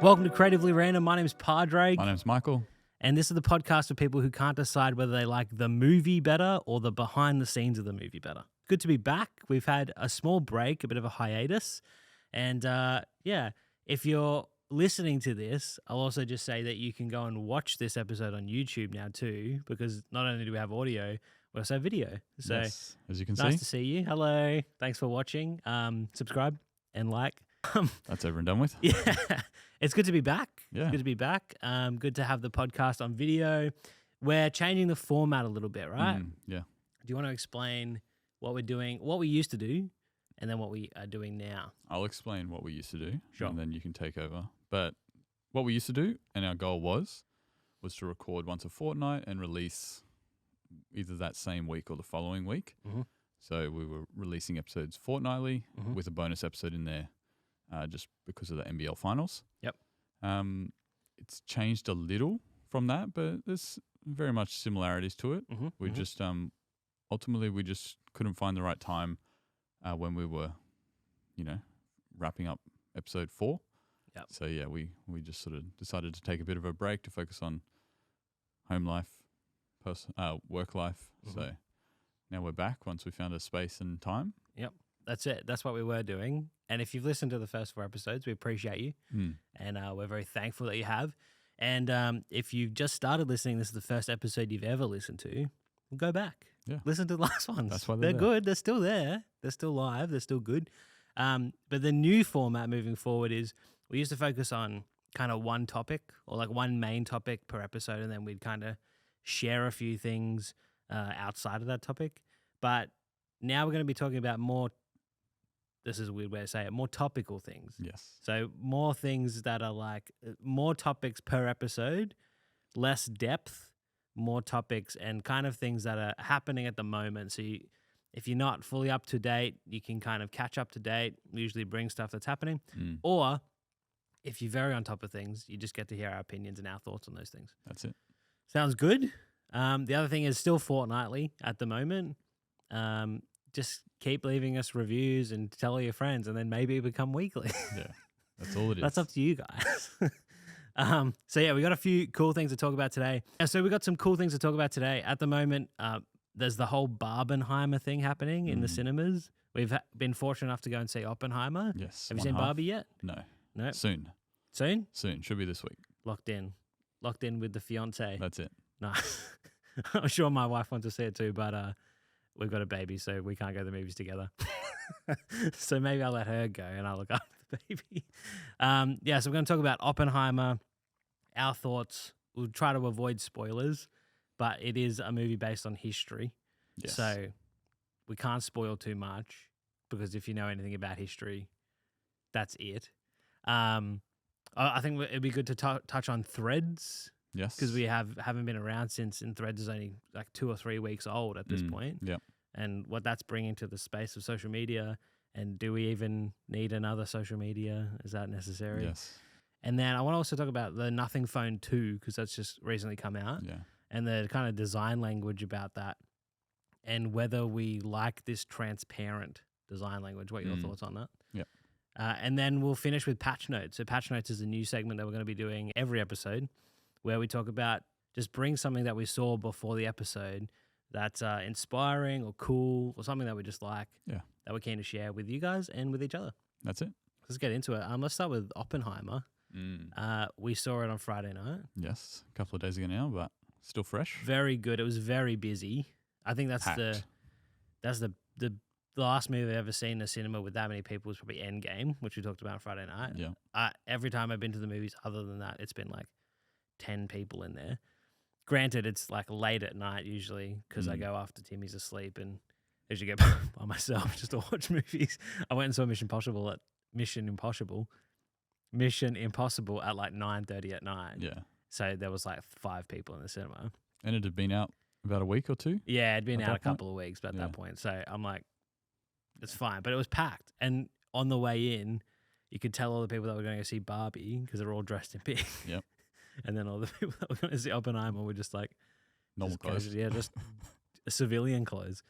Welcome to Creatively Random. My name's Padre. My name's Michael. And this is the podcast for people who can't decide whether they like the movie better or the behind the scenes of the movie better. Good to be back. We've had a small break, a bit of a hiatus. And if you're listening to this, I'll also just say that you can go and watch this episode on YouTube now too, because not only do we have audio, we also have video. So yes, as you can nice see. to see you. Hello. Thanks for watching. Subscribe and like. That's over and done with. Yeah. It's good to be back. Yeah. It's good to be back. Good to have the podcast on video. We're changing the format a little bit, right? Yeah. Do you want to explain what we're doing, what we used to do, and then what we are doing now? I'll explain what we used to do, Sure. and then you can take over. But what we used to do, and our goal was to record once a fortnight and release either that same week or the following week. Mm-hmm. So we were releasing episodes fortnightly Mm-hmm. with a bonus episode in there just because of the NBL finals. Yep. It's changed a little from that, but there's very much similarities to it. Mm-hmm. We just ultimately we just couldn't find the right time when we were, wrapping up episode 4. Yep. So yeah, we just sort of decided to take a bit of a break to focus on home life, work life. Mm-hmm. So now we're back once we found a space and time. Yep. That's it. That's what we were doing. And if you've listened to the first 4 episodes, we appreciate you. And we're very thankful that you have. And if you've just started listening, this is the first episode you've ever listened to, go back. Yeah. Listen to the last ones. That's why they're there. good. They're still there. They're still live. They're still good. But the new format moving forward is we used to focus on kind of one topic or like one main topic per episode, and then we'd kind of share a few things outside of that topic. But now we're going to be talking about more, this is a weird way to say it, more topical things. Yes. So more things that are like more topics per episode, less depth, more topics and kind of things that are happening at the moment. So if you're not fully up to date, you can kind of catch up to date, usually bring stuff that's happening. Or if you're very on top of things, you just get to hear our opinions and our thoughts on those things. That's it. Sounds good. The other thing is still fortnightly at the moment. Just keep leaving us reviews and tell all your friends, and then maybe become weekly. Yeah, that's all it is. That's up to you guys. So yeah, we got a few cool things to talk about today. So we got some cool things to talk about today. At the moment, there's the whole Barbenheimer thing happening in the cinemas. We've been fortunate enough to go and see Oppenheimer. Yes. Have you seen Barbie yet? No. No. Soon. Soon? Soon. Should be this week. Locked in with the fiance. That's it. Nice. I'm sure my wife wants to see it too, but we've got a baby, so we can't go to the movies together. So maybe I'll let her go and I'll look after the baby. So we're going to talk about Oppenheimer, our thoughts. We'll try to avoid spoilers, but it is a movie based on history. Yes. So we can't spoil too much because if you know anything about history, that's it. I think it'd be good to touch on Threads. Yes. Because we haven't been around since, and Threads is only like 2 or 3 weeks old at this point. Yep. And what that's bringing to the space of social media, and do we even need another social media? Is that necessary? Yes. And then I want to also talk about the Nothing Phone 2, because that's just recently come out, Yeah. and the kind of design language about that, and whether we like this transparent design language. What are your thoughts on that? Yep. And then we'll finish with Patch Notes. So Patch Notes is a new segment that we're going to be doing every episode, where we talk about just bring something that we saw before the episode that's inspiring or cool or something that we just like, that we're keen to share with you guys and with each other. That's it. Let's get into it. Let's start with Oppenheimer. We saw it on Friday night. Yes, a couple of days ago now, but still fresh. Very good. It was very busy. I think that's Packed. the last movie I've ever seen in a cinema with that many people was probably Endgame, which we talked about on Friday night. Yeah. Every time I've been to the movies other than that, it's been like 10 people in there. Granted, it's like late at night usually because I go after Timmy's asleep and usually go by myself just to watch movies. I went and saw Mission Impossible at like 9:30 at night. Yeah. So there was like 5 people in the cinema. And it had been out about a week or 2? Yeah, it'd been At out a that point? couple of weeks at that point. So I'm like, it's fine. But it was packed. And on the way in, you could tell all the people that were going to go see Barbie because they're all dressed in pink. Yep. And then all the people that were going to see Oppenheimer were just like Normal clothes. casual, just civilian clothes.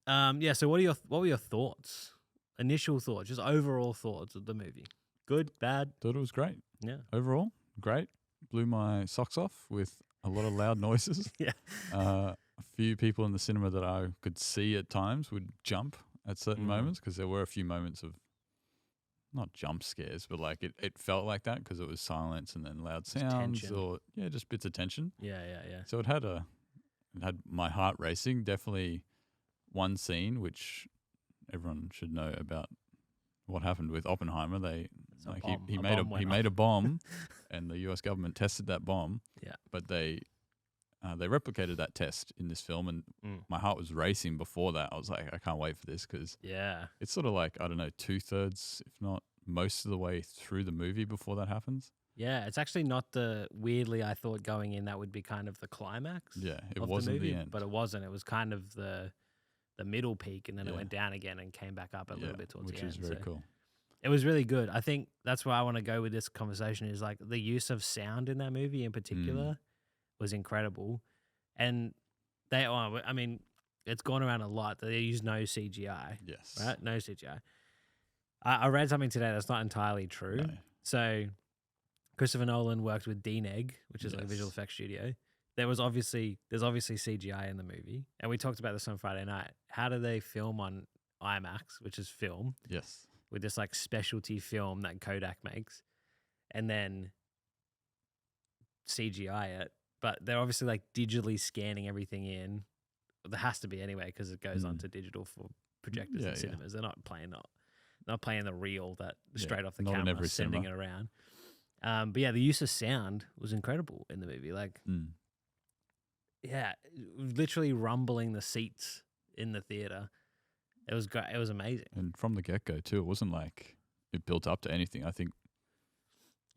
So what were your thoughts? Initial thoughts, just overall thoughts of the movie? Good, bad? Thought it was great. Yeah. overall, great. Blew my socks off with a lot of loud noises. Yeah. A few people in the cinema that I could see at times would jump at certain moments because there were a few moments of not jump scares, but like it felt like that because it was silence and then loud sounds tension. or just bits of tension. Yeah. So it had my heart racing. Definitely one scene which everyone should know about what happened with Oppenheimer. He made a bomb, and the U.S. government tested that bomb. Yeah. But they replicated that test in this film, and my heart was racing before that. I was like, I can't wait for this because it's sort of like, I don't know, 2/3, if not most of the way through the movie before that happens. Yeah, it's actually not weirdly, I thought going in that would be kind of the climax. Yeah, it of wasn't the movie, the end. but it wasn't. It was kind of the middle peak, and then it went down again and came back up a little bit towards the end. Which is very cool. It was really good. I think that's where I want to go with this conversation is like the use of sound in that movie in particular was incredible. And I mean, it's gone around a lot. They use no CGI. Yes. Right? No CGI. I read something today that's not entirely true. No. So Christopher Nolan worked with DNEG, which is like a visual effects studio. There's obviously CGI in the movie. And we talked about this on Friday night. How do they film on IMAX, which is film? Yes. With this like specialty film that Kodak makes, and then CGI it. But they're obviously like digitally scanning everything in. There has to be anyway because it goes onto digital for projectors and cinemas. They're not playing the reel that straight off the camera, sending it around. But yeah, the use of sound was incredible in the movie. Like, literally rumbling the seats in the theater. It was great. It was amazing. And from the get-go too, it wasn't like it built up to anything. I think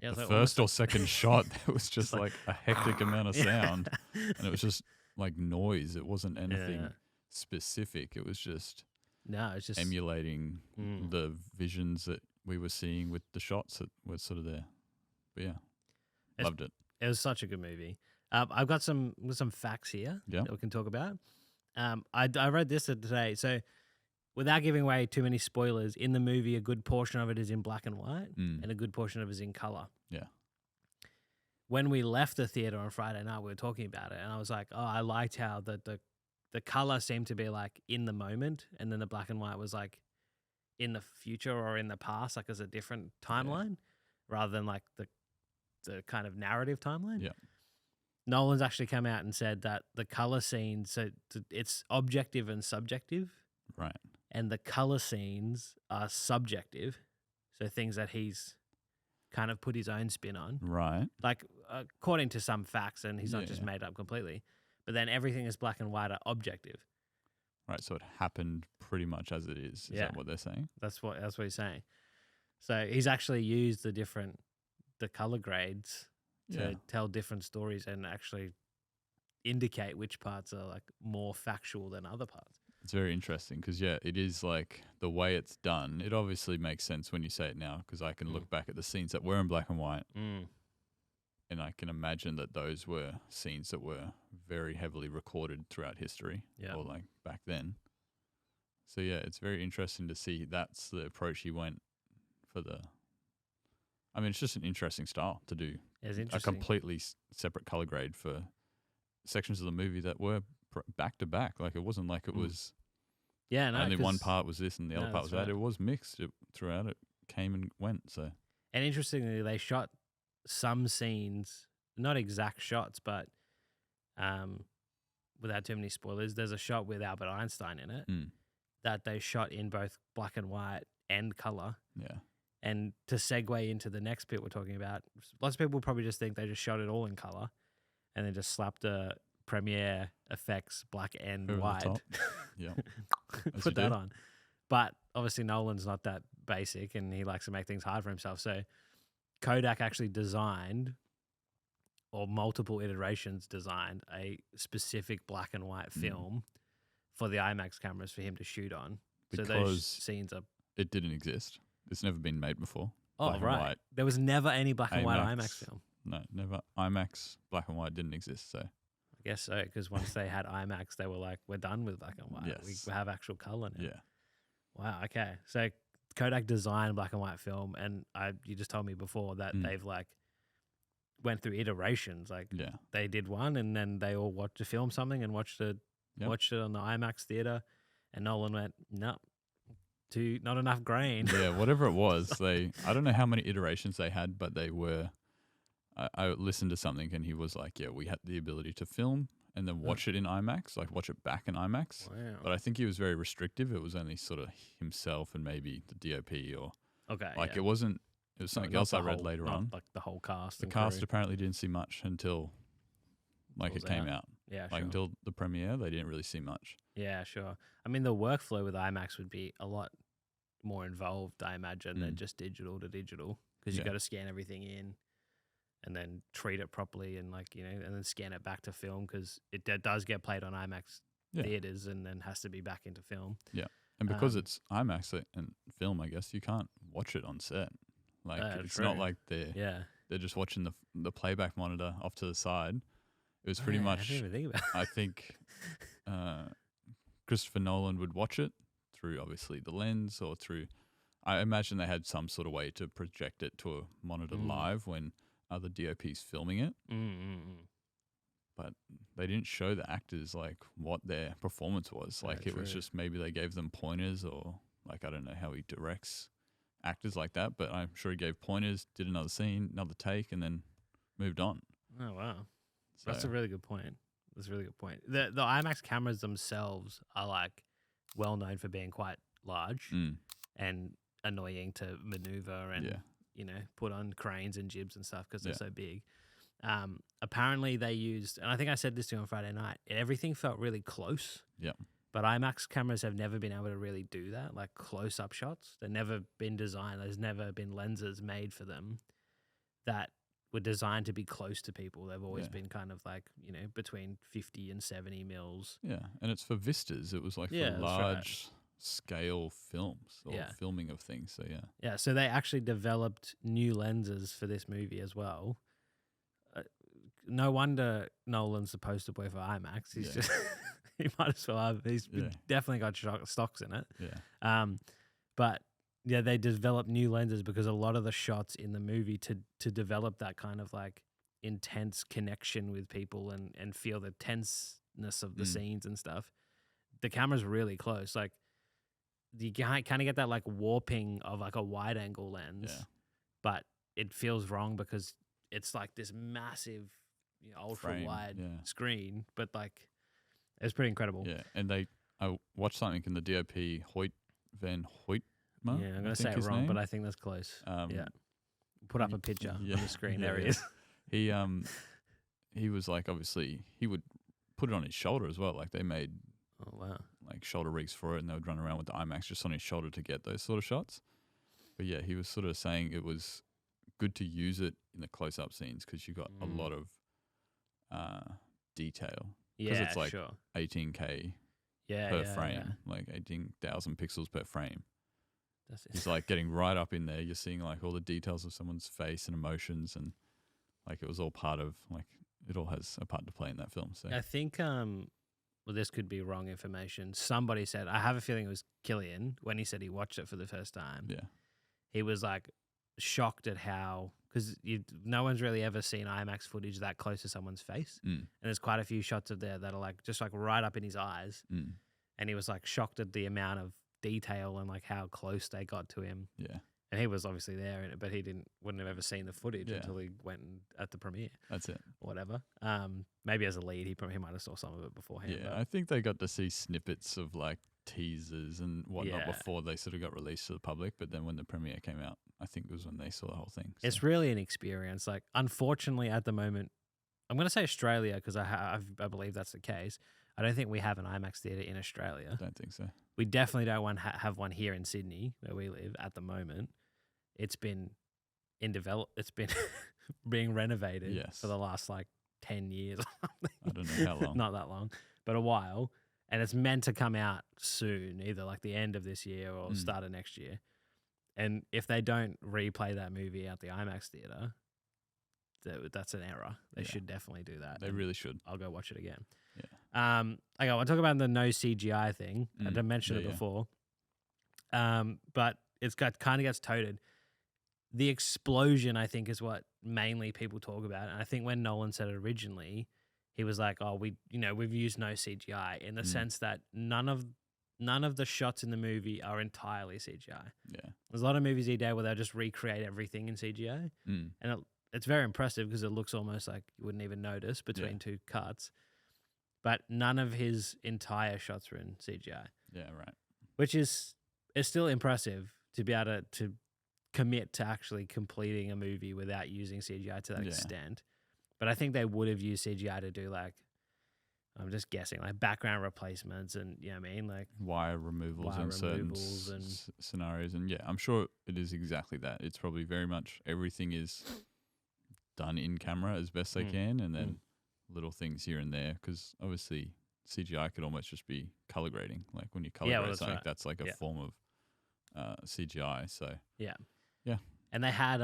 the like first or second shot, there was just like a hectic amount of sound. And it was just like noise. It wasn't anything specific. It was just emulating the visions that we were seeing with the shots that were sort of there. But loved it. It was such a good movie. I've got some facts here that we can talk about. I read this today. So without giving away too many spoilers, in the movie, a good portion of it is in black and white and a good portion of it is in color. Yeah. When we left the theater on Friday night, we were talking about it, and I was like, oh, I liked how the color seemed to be like in the moment, and then the black and white was like in the future or in the past, like as a different timeline rather than like the kind of narrative timeline. Yeah. Nolan's actually come out and said that the color scenes, so it's objective and subjective. Right. And the color scenes are subjective. So things that he's kind of put his own spin on. Right. Like according to some facts, and he's not just made up completely. But then everything is black and white are objective. Right. So it happened pretty much as it is. Is that what they're saying? That's what he's saying. So he's actually used the color grades to tell different stories and actually indicate which parts are like more factual than other parts. It's very interesting because, it is like the way it's done. It obviously makes sense when you say it now because I can look back at the scenes that were in black and white and I can imagine that those were scenes that were very heavily recorded throughout history or like back then. So, it's very interesting to see that's the approach he went for it's just an interesting style to do. It's a interesting. completely separate color grade for sections of the movie that were back to back. Like it wasn't like it was only one part was this and the other part was that. It was mixed throughout. It came and went. So, and interestingly, they shot some scenes, not exact shots, but without too many spoilers, there's a shot with Albert Einstein in it that they shot in both black and white and color. Yeah. And to segue into the next bit we're talking about, lots of people probably just think they just shot it all in color and then just slapped a Premiere Effects black and Over the white. top. Yeah. Put that on. But obviously Nolan's not that basic and he likes to make things hard for himself. So Kodak actually designed, or multiple iterations designed, a specific black and white film for the IMAX cameras for him to shoot on. Because so those scenes are... It didn't exist. It's never been made before. Oh, black right. And white. There was never any black and white IMAX film. No, never. IMAX, black and white didn't exist, so... I guess so, because once they had IMAX, they were like, we're done with black and white. Yes. We have actual color now. Yeah. Wow, okay. So Kodak designed black and white film, and you just told me before that they've like went through iterations. Like they did one, and then they all watched to film something and watched it on the IMAX theater, and Nolan went, no, not enough grain. Yeah, whatever it was, I don't know how many iterations they had, but they were. I listened to something, and he was like, "Yeah, we had the ability to film and then watch it in IMAX, like watch it back in IMAX." Wow. But I think he was very restrictive. It was only sort of himself and maybe the DOP or it wasn't. It was something else I read later on. Like the whole cast. The cast apparently didn't see much until it came out. Yeah, like sure. until the premiere, they didn't really see much. Yeah, sure. I mean, the workflow with IMAX would be a lot more involved, I imagine, than just digital to digital, because you got to scan everything in and then treat it properly, and and then scan it back to film, because it does get played on IMAX theaters and then has to be back into film. Yeah, and because it's IMAX and film, I guess you can't watch it on set. Like it's not like they're just watching the playback monitor off to the side. It was pretty much. I didn't even think about it. I think Christopher Nolan would watch it through obviously the lens or through. I imagine they had some sort of way to project it to a monitor live when other DOPs filming it. But they didn't show the actors like what their performance was. Like it was just maybe they gave them pointers, or like I don't know how he directs actors like that, but I'm sure he gave pointers, did another scene, another take, and then moved on. Oh wow, that's a really good point. The IMAX cameras themselves are like well known for being quite large and annoying to maneuver and put on cranes and jibs and stuff because they're so big. Apparently they used, and I think I said this to you on Friday night, everything felt really close. Yeah. But IMAX cameras have never been able to really do that, like close-up shots. They've never been designed. There's never been lenses made for them that were designed to be close to people. They've always been kind of like, between 50 and 70 mils. Yeah, and it's for vistas. It was like for large scale films or filming of things. So yeah. So they actually developed new lenses for this movie as well. No wonder Nolan's the poster boy for IMAX. He's just he might as well have. He's definitely got stocks in it. Yeah. But yeah, they developed new lenses because a lot of the shots in the movie to develop that kind of like intense connection with people and feel the tenseness of the scenes and stuff. The camera's really close. Like you kind of get that like warping of like a wide angle lens, but it feels wrong because it's like this massive, ultra wide screen. But like, it's pretty incredible. Yeah, and I watched something in the DOP Van Hoytma. Yeah, I'm gonna say it wrong, but I think that's close. Put up a picture on the screen. There he is. He was like, obviously he would put it on his shoulder as well. Like they made like shoulder rigs for it, and they would run around with the IMAX just on his shoulder to get those sort of shots. But yeah, he was sort of saying it was good to use it in the close-up scenes because you got a lot of detail. Because it's like 18K per frame, like 18,000 pixels per frame. It's like getting right up in there. You're seeing like all the details of someone's face and emotions, and like it was all part of like it all has a part to play in that film. So I think well, this could be wrong information. Somebody said, I have a feeling it was Killian when he said he watched it for the first time. Yeah, he was like shocked at how, because no one's really ever seen IMAX footage that close to someone's face, and there's quite a few shots of there that are like just like right up in his eyes, and he was like shocked at the amount of detail and like how close they got to him. Yeah, and he was obviously there in it, but he wouldn't have ever seen the footage until he went at the premiere. That's it. Or whatever. Maybe as a lead, he might have saw some of it beforehand. Yeah, I think they got to see snippets of like teasers and whatnot before they sort of got released to the public. But then when the premiere came out, I think it was when they saw the whole thing. So. It's really an experience. Like, unfortunately, at the moment, I'm going to say Australia because I believe that's the case. I don't think we have an IMAX theatre in Australia. I don't think so. We definitely don't have one here in Sydney, where we live at the moment. It's been it's been being renovated for the last like 10 years or something. I don't know how long. Not that long, but a while. And it's meant to come out soon, either like the end of this year or start of next year. And if they don't replay that movie at the IMAX theatre, that's an error. They should definitely do that. They really should. I'll go watch it again. Yeah. Okay, I want to talk about the no CGI thing. I didn't mention it before. But it's got kind of gets toted. The explosion, I think, is what mainly people talk about. And I think when Nolan said it originally, he was like, "Oh, we've used no CGI," in the sense that none of the shots in the movie are entirely CGI. Yeah. There's a lot of movies he did where they'll just recreate everything in CGI, and it's very impressive because it looks almost like you wouldn't even notice between two cuts. But none of his entire shots were in CGI. Yeah, right. Which is still impressive to be able to commit to actually completing a movie without using CGI to that extent. But I think they would have used CGI to do, like, I'm just guessing, like background replacements and, you know what I mean? Like wire removals in certain scenarios. And yeah, I'm sure it is exactly that. It's probably very much everything is done in camera as best they can, and then little things here and there, because obviously CGI could almost just be color grading. Like when you color grade something, that's like a form of CGI. So yeah. And they had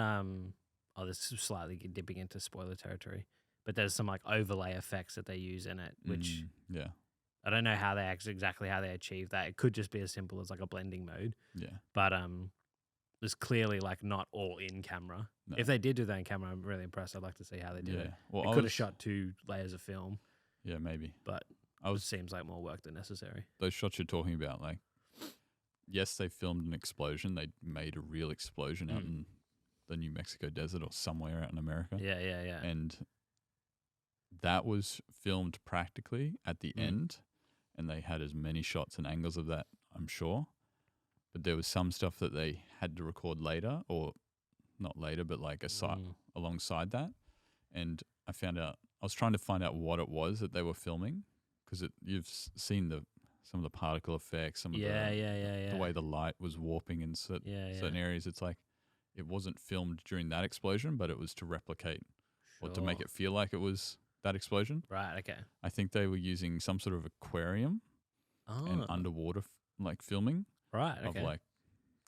this is slightly dipping into spoiler territory, but there's some like overlay effects that they use in it, which I don't know how they exactly how they achieve that. It could just be as simple as like a blending mode. Yeah. But it's clearly like not all in camera. No. If they did do that in camera, I'm really impressed. I'd like to see how they did it. Well, they could have shot 2 layers of film. Yeah, maybe. But it seems like more work than necessary. Those shots you're talking about, like, yes, they filmed an explosion. They made a real explosion out in the New Mexico desert or somewhere out in America. Yeah. And that was filmed practically at the end, and they had as many shots and angles of that, I'm sure. But there was some stuff that they had to record later, or not later, but like alongside that. And I was trying to find out what it was that they were filming, because you've seen some of the particle effects, some of the way the light was warping in certain areas. It's like it wasn't filmed during that explosion, but it was to replicate or to make it feel like it was that explosion. Right, okay. I think they were using some sort of aquarium and underwater like filming. Right, okay. Of like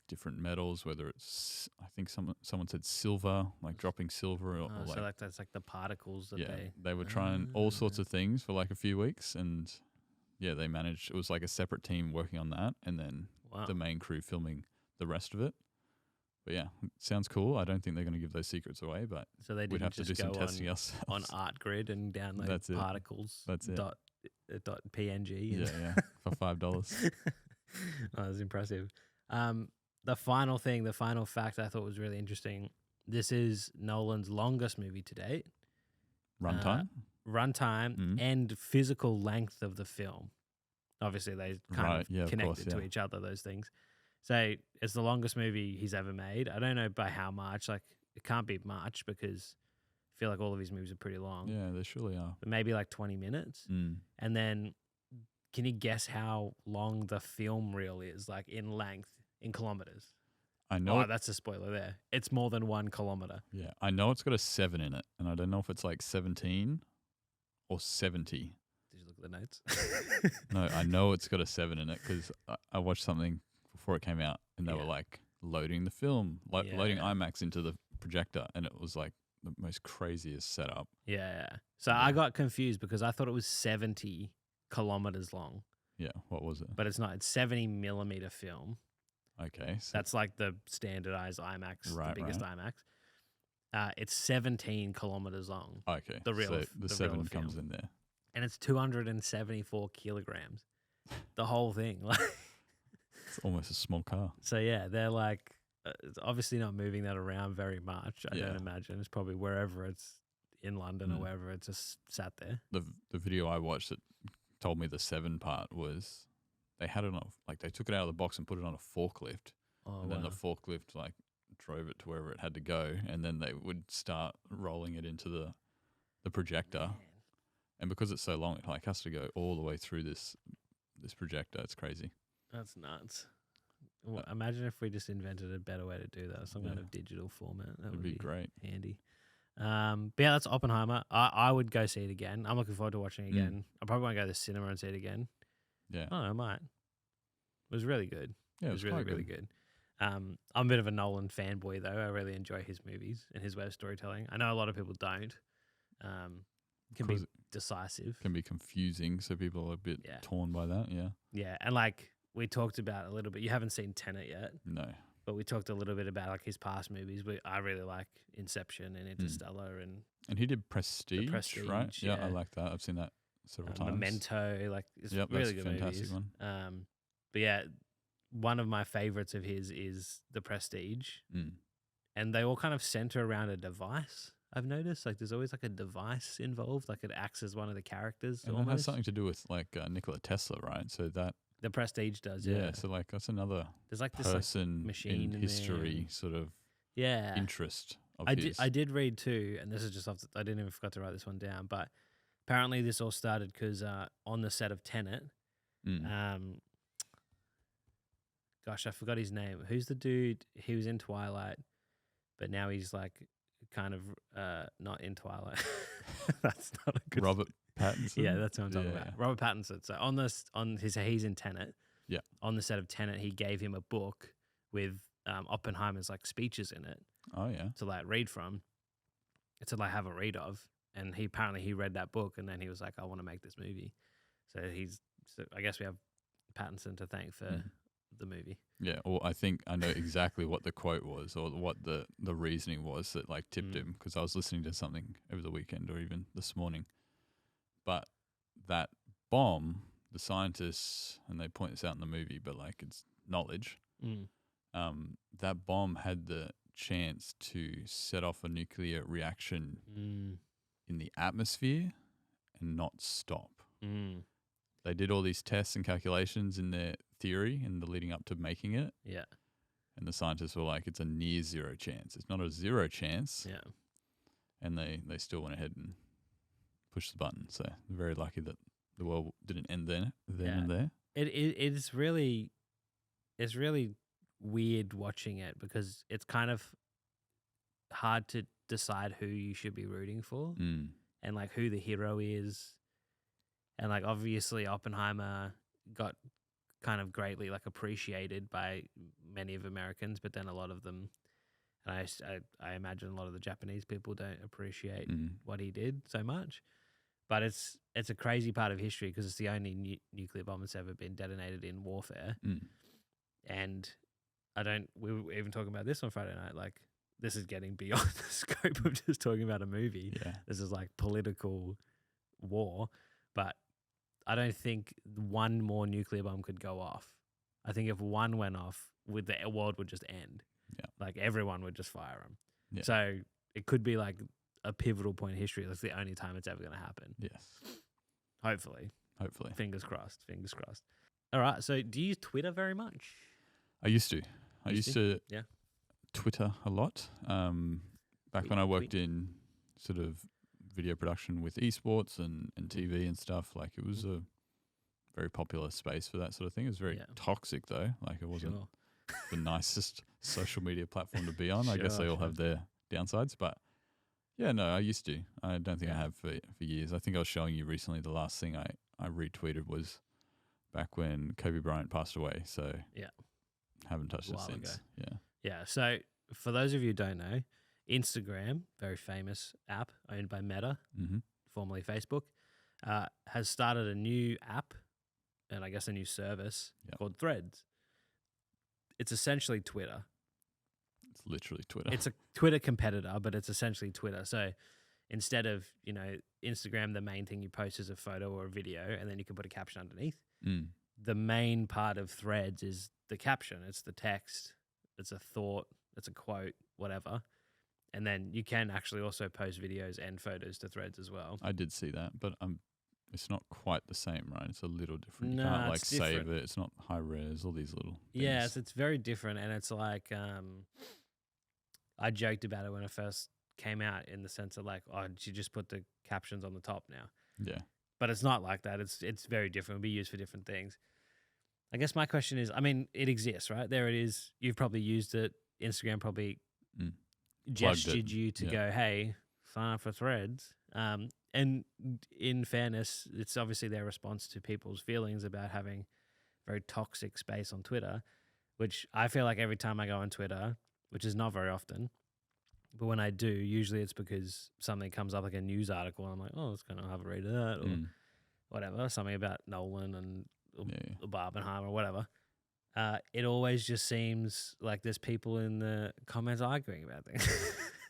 different metals, whether it's, I think someone said silver, like dropping silver, or like, so like that's like the particles that they were trying all sorts of things for like a few weeks, and they managed. It was like a separate team working on that, and then the main crew filming the rest of it. But yeah, it sounds cool. I don't think they're going to give those secrets away, but so they we'd have to do some testing ourselves on ArtGrid and download particles. That's it. Dot PNG. Yeah, for $5. That was impressive. The final fact I thought was really interesting. This is Nolan's longest movie to date. Runtime and physical length of the film. Obviously, they kind of connected to each other, those things. So it's the longest movie he's ever made. I don't know by how much. Like, it can't be much because I feel like all of his movies are pretty long. Yeah, they surely are. But maybe like 20 minutes. And then can you guess how long the film reel is, like in length, in kilometers? I know. Oh, that's a spoiler there. It's more than 1 kilometer. Yeah, I know it's got a 7 in it, and I don't know if it's like 17 or 70. Did you look at the notes? No, I know it's got a 7 in it because I watched something before it came out, and they were like loading the film, loading IMAX into the projector, and it was like the most craziest setup. Yeah. So I got confused because I thought it was 70 kilometers long. Yeah, what was it? But it's not. It's 70 millimeter film. Okay. So that's like the standardized IMAX, the biggest IMAX. It's 17 kilometers long. Okay. The real, so the 7 comes in there. And it's 274 kilograms. The whole thing. It's almost a small car. So yeah, they're like, it's obviously not moving that around very much. I don't imagine. It's probably wherever it's in London or wherever it's just sat there. The video I watched that told me the 7 part was they had it on, like they took it out of the box and put it on a forklift. And then the forklift like drove it to wherever it had to go, and then they would start rolling it into the projector. Man. And because it's so long, it like has to go all the way through this projector. It's crazy. That's nuts. Well, imagine if we just invented a better way to do that, some kind of digital format. That would be great. Handy. But yeah, that's Oppenheimer. I would go see it again. I'm looking forward to watching it again. I probably won't go to the cinema and see it again. Yeah. I don't know, I might. It was really good. Yeah, it was really, really good. I'm a bit of a Nolan fanboy, though. I really enjoy his movies and his way of storytelling. I know a lot of people don't. Can be decisive. Can be confusing, so people are a bit torn by that, yeah. Yeah, and like we talked about a little bit, you haven't seen Tenet yet. No. But we talked a little bit about like his past movies. I really like Inception and Interstellar And he did Prestige, Prestige, right? Yeah, I yeah. like that. I've seen that several times. Memento, like it's Yep, really that's a good fantastic movies. one. But yeah, one of my favorites of his is The Prestige, Mm. and they all kind of center around a device. I've noticed like there's always like a device involved, like it acts as one of the characters. And almost. it has something to do with like Nikola Tesla, right? So that The Prestige does, yeah. So like that's another There's like person this like machine in history sort of interest of his. I did read too, and this is just I didn't even forgot to write this one down, but apparently this all started because on the set of Tenet, gosh, I forgot his name. Who's the dude? He was in Twilight, but now he's like kind of not in Twilight. That's not a good Robert Pattinson. Yeah, that's what I'm talking about. Robert Pattinson. So he's in Tenet. Yeah. On the set of Tenet, he gave him a book with Oppenheimer's like speeches in it. Oh yeah. To like read from. To like have a read of, and he read that book, and then he was like, I want to make this movie. So I guess we have Pattinson to thank for the movie. Yeah, or I think I know exactly what the quote was, or what the reasoning was that like tipped him, because I was listening to something over the weekend or even this morning. But that bomb, the scientists, and they point this out in the movie, but like it's knowledge. That bomb had the chance to set off a nuclear reaction in the atmosphere and not stop. They did all these tests and calculations in their theory in the leading up to making it. Yeah. And the scientists were like, it's a near zero chance. It's not a zero chance. Yeah. And they still went ahead and pushed the button. So they're very lucky that the world didn't end then and there. It's really weird watching it, because it's kind of hard to decide who you should be rooting for and like who the hero is. And like obviously Oppenheimer got kind of greatly like appreciated by many of Americans, but then a lot of them, and I imagine a lot of the Japanese people don't appreciate what he did so much. But it's a crazy part of history, because it's the only nuclear bomb that's ever been detonated in warfare. And we were even talking about this on Friday night, like this is getting beyond the scope of just talking about a movie. Yeah. This is like political war, but I don't think one more nuclear bomb could go off. I think if one went off, the world would just end. Yeah. Like everyone would just fire them. Yeah. So it could be like a pivotal point in history. That's the only time it's ever going to happen. Yes. Hopefully. Fingers crossed. All right. So do you use Twitter very much? I used to. I used to yeah. Twitter a lot. Back when I worked in sort of video production with esports and TV and stuff, like it was a very popular space for that sort of thing. It was very toxic though. Like it wasn't the nicest social media platform to be on. I guess they all have their downsides, but yeah, no, I used to. I don't think I have for years. I think I was showing you recently the last thing I retweeted was back when Kobe Bryant passed away. So yeah, haven't touched it since. Ago. Yeah. So for those of you who don't know, Instagram, very famous app owned by Meta, formerly Facebook, has started a new app and I guess a new service called Threads. It's essentially Twitter. It's literally Twitter. It's a Twitter competitor, but it's essentially Twitter. So instead of, Instagram, the main thing you post is a photo or a video, and then you can put a caption underneath. The main part of Threads is the caption. It's the text. It's a thought. It's a quote, whatever. And then you can actually also post videos and photos to Threads as well. I did see that, but it's not quite the same, right? It's a little different. You No, can't it's save different. it. It's not high res, all these little things. Yes, it's very different. And it's like, I joked about it when it first came out, in the sense of like, oh, you just put the captions on the top now. Yeah. But it's not like that. It's very different. It'll be used for different things. I guess my question is, it exists, right? There it is. You've probably used it. Instagram probably gestured you to go, hey, sign up for Threads. And in fairness, it's obviously their response to people's feelings about having very toxic space on Twitter, which I feel like every time I go on Twitter, which is not very often, but when I do, usually it's because something comes up like a news article and I'm like, oh, let's kind of have a read of that, or whatever, something about Nolan and Oppenheimer or whatever. It always just seems like there's people in the comments arguing about things.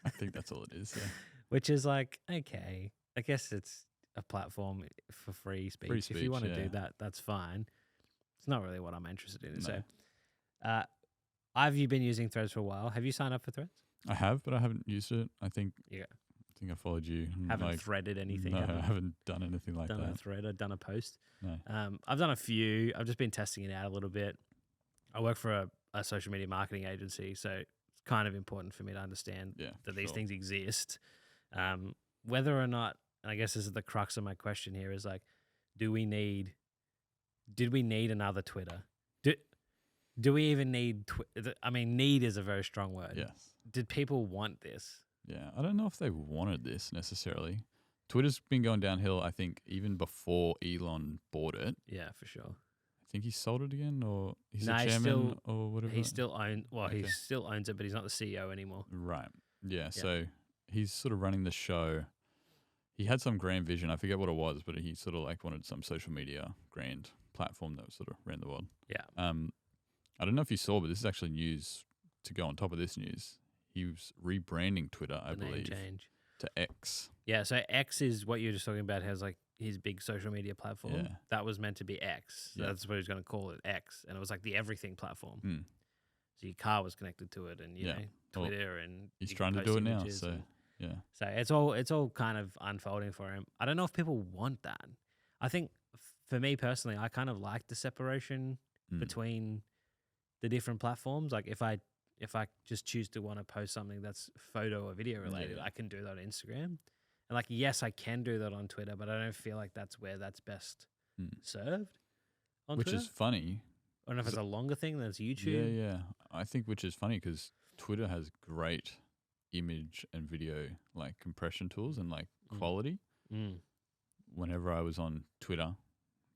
I think that's all it is. Yeah. Which is like, okay, I guess it's a platform for free speech. If you want to do that, that's fine. It's not really what I'm interested in. No. So, have you been using Threads for a while? Have you signed up for Threads? I have, but I haven't used it. I think I followed you. Haven't threaded anything. No, I haven't done anything like that. Done a thread or done a post. No. I've done a few. I've just been testing it out a little bit. I work for a social media marketing agency, so it's kind of important for me to understand that these things exist. Whether or not, and I guess this is the crux of my question here, is like, did we need another Twitter? Do we even need need is a very strong word. Yes. Did people want this? Yeah, I don't know if they wanted this necessarily. Twitter's been going downhill, I think, even before Elon bought it. Yeah, for sure. I think he sold it again, or he's the chairman or whatever. He still he still owns it, but he's not the CEO anymore. Right. Yeah, so he's sort of running the show. He had some grand vision. I forget what it was, but he sort of like wanted some social media grand platform that sort of ran the world. Yeah. I don't know if you saw, but this is actually news to go on top of this news. He was rebranding Twitter, I believe, to X. Yeah, so X is what you were just talking about, has like his big social media platform. Yeah. That was meant to be X. So that's what he was going to call it, X. And it was like the everything platform. So your car was connected to it, and you know, Twitter, and he's trying to do it now. So so it's all kind of unfolding for him. I don't know if people want that. I think for me personally, I kind of like the separation between the different platforms. Like if I just choose to want to post something that's photo or video related, I can do that on Instagram. And like, yes, I can do that on Twitter, but I don't feel like that's where that's best served on Twitter. Which is funny. I don't know if it's a longer thing than it's YouTube. Yeah. I think which is funny because Twitter has great image and video like compression tools and like quality. Whenever I was on Twitter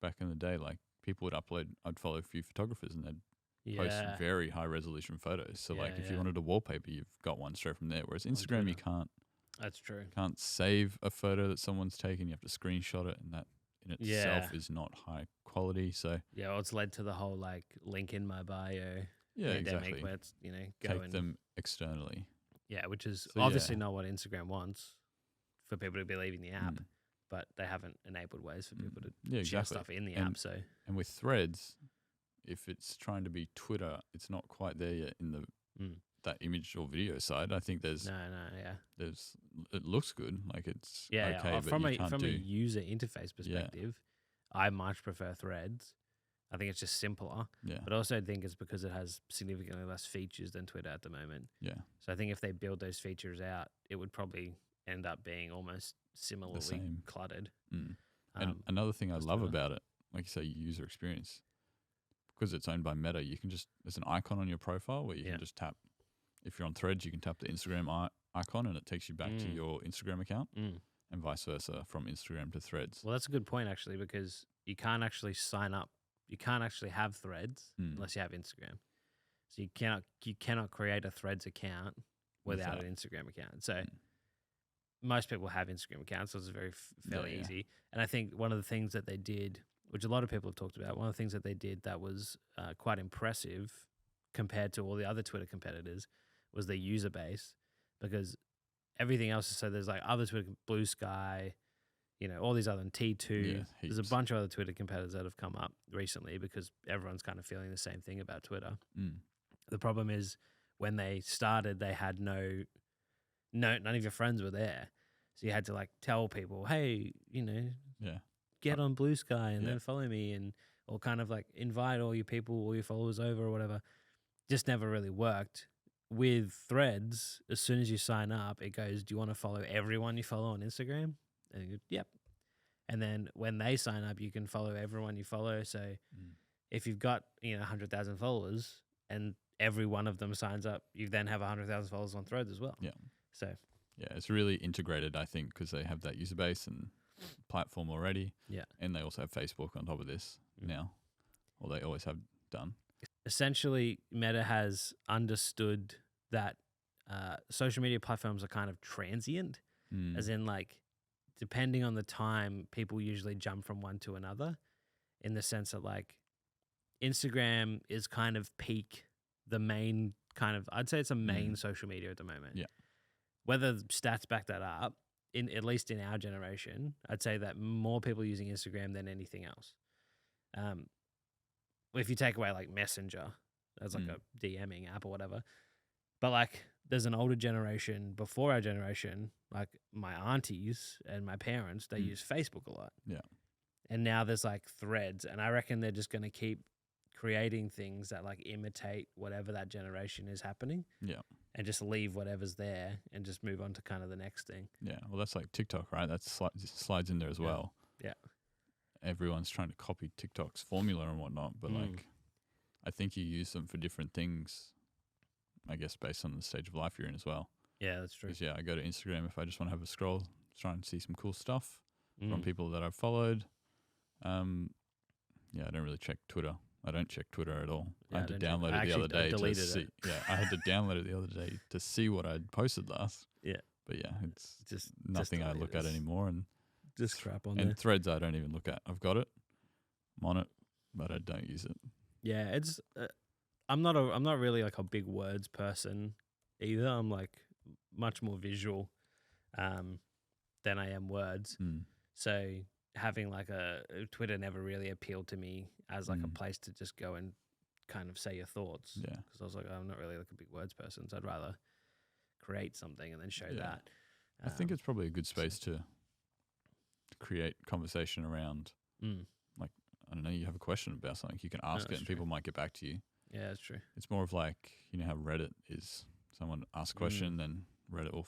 back in the day, like people would upload, I'd follow a few photographers and they'd post very high resolution photos. So like if you wanted a wallpaper, you've got one straight from there. Whereas Instagram, you can't. That's true. Can't save a photo that someone's taken. You have to screenshot it, and that in itself is not high quality. So well, it's led to the whole like link in my bio. Yeah, exactly. Where it's, take them externally. Yeah, which is obviously not what Instagram wants for people to be leaving the app, but they haven't enabled ways for people to share stuff in the app. So and with Threads, if it's trying to be Twitter, it's not quite there yet in the that image or video side. I think there's it looks good, like it's okay, but from a user interface perspective, I much prefer Threads. I think it's just simpler. Yeah. But I also think it's because it has significantly less features than Twitter at the moment. Yeah. So I think if they build those features out, it would probably end up being almost similarly cluttered. And another thing I love about it, like you say, user experience, because it's owned by Meta, you can just, there's an icon on your profile where you can just tap. If you're on Threads, you can tap the Instagram icon and it takes you back to your Instagram account and vice versa from Instagram to Threads. Well, that's a good point, actually, because you can't actually sign up. You can't actually have Threads unless you have Instagram. So you cannot create a Threads account without an Instagram account. So most people have Instagram accounts, so it's fairly easy. And I think one of the things that they did, which a lot of people have talked about, one of the things that they did that was quite impressive compared to all the other Twitter competitors was their user base, because everything else is, so there's like other Twitter, Blue Sky, all these other, T2. There's a bunch of other Twitter competitors that have come up recently because everyone's kind of feeling the same thing about Twitter. The problem is when they started, they had none of your friends were there. So you had to like tell people, hey, get on Blue Sky and then follow me, or kind of like invite all your people, all your followers over or whatever. Just never really worked. With Threads, as soon as you sign up, it goes, do you want to follow everyone you follow on Instagram? And you go, yep. And then when they sign up, you can follow everyone you follow. So if you've got 100,000 followers and every one of them signs up, you then have 100,000 followers on Threads as well. Yeah. So it's really integrated, I think, because they have that user base and platform already. Yeah. And they also have Facebook on top of this now, or they always have done. Essentially, Meta has understood that social media platforms are kind of transient, as in like, depending on the time, people usually jump from one to another, in the sense that like Instagram is kind of peak, the main kind of, I'd say it's a main social media at the moment. Yeah. Whether the stats back that up, at least in our generation, I'd say that more people are using Instagram than anything else. If you take away like Messenger, as like a DMing app or whatever, but like there's an older generation before our generation, like my aunties and my parents, they use Facebook a lot. Yeah. And now there's like Threads, and I reckon they're just going to keep creating things that like imitate whatever that generation is happening. Yeah. And just leave whatever's there and just move on to kind of the next thing. Yeah. Well, that's like TikTok, right? That slides in there as well. Yeah. Everyone's trying to copy TikTok's formula and whatnot, but like, I think you use them for different things, I guess, based on the stage of life you're in as well. Yeah, that's true. Because, I go to Instagram if I just want to have a scroll, try and see some cool stuff from people that I've followed. I don't really check Twitter. I don't check Twitter at all. Yeah, I had to download it the other day to see. It. Yeah, I had to download it the other day to see what I'd posted last. Yeah. But yeah, it's just nothing I look at anymore. And just crap on there. And Threads I don't even look at. I've got it. I'm on it, but I don't use it. Yeah, it's I'm not really like a big words person either. I'm like much more visual than I am words. So having like a Twitter never really appealed to me as like a place to just go and kind of say your thoughts. Yeah. Because I was like, I'm not really like a big words person, so I'd rather create something and then show that. I think it's probably a good space to create conversation around. Like, I don't know, you have a question about something, you can ask it and people might get back to you. Yeah, that's true. It's more of like, you know how Reddit is, someone asks a question, then Reddit will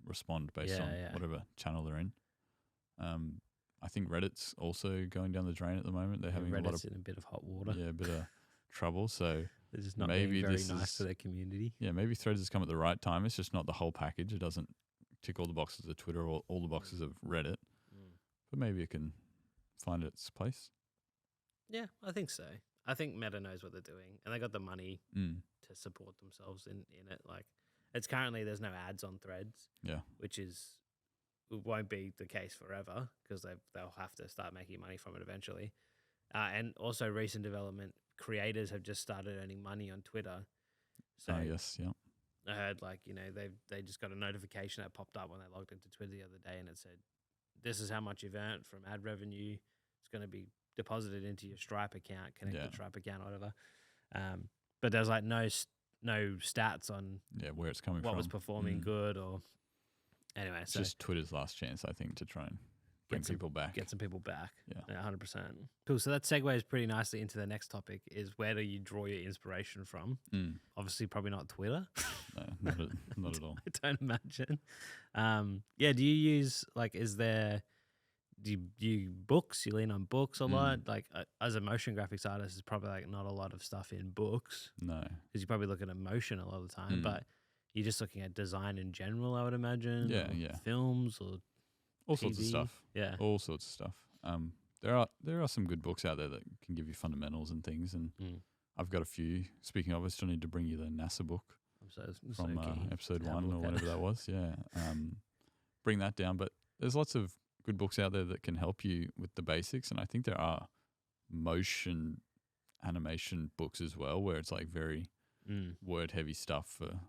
respond based on whatever channel they're in. I think Reddit's also going down the drain at the moment. They're having Reddit's in a bit of hot water. Yeah, a bit of trouble. So they're just not being very nice to their community. Yeah, maybe Threads has come at the right time. It's just not the whole package. It doesn't tick all the boxes of Twitter or all the boxes of Reddit. But maybe it can find its place. Yeah, I think so. I think Meta knows what they're doing, and they got the money to support themselves in it. Like, it's currently there's no ads on Threads. Yeah, which won't be the case forever because they'll have to start making money from it eventually. And also recent development, creators have just started earning money on Twitter. So yes, yeah. I heard they just got a notification that popped up when they logged into Twitter the other day, and it said, "This is how much you've earned from ad revenue. It's going to be deposited into your Stripe account, connected Stripe account, or whatever." But there's like no stats on where it's coming what from. was performing good or anyway. It's so just Twitter's last chance, I think, to try and bring people back. Get some people back. Yeah, 100%. Cool. So that segues pretty nicely into the next topic: is where do you draw your inspiration from? Obviously, probably not Twitter. No, not at all. I don't imagine. Do you use do you books? You lean on books a lot. Like as a motion graphics artist, there's probably like not a lot of stuff in books. No, because you probably look at emotion a lot of the time, but you're just looking at design in general, I would imagine. Yeah. Films or all sorts of stuff. Yeah, all sorts of stuff. There are some good books out there that can give you fundamentals and things, and I've got a few. Speaking of, I still need to bring you the NASA book from episode 1 or whatever that was. Yeah, bring that down. But there's lots of good books out there that can help you with the basics, and I think there are motion animation books as well, where it's like very word heavy stuff for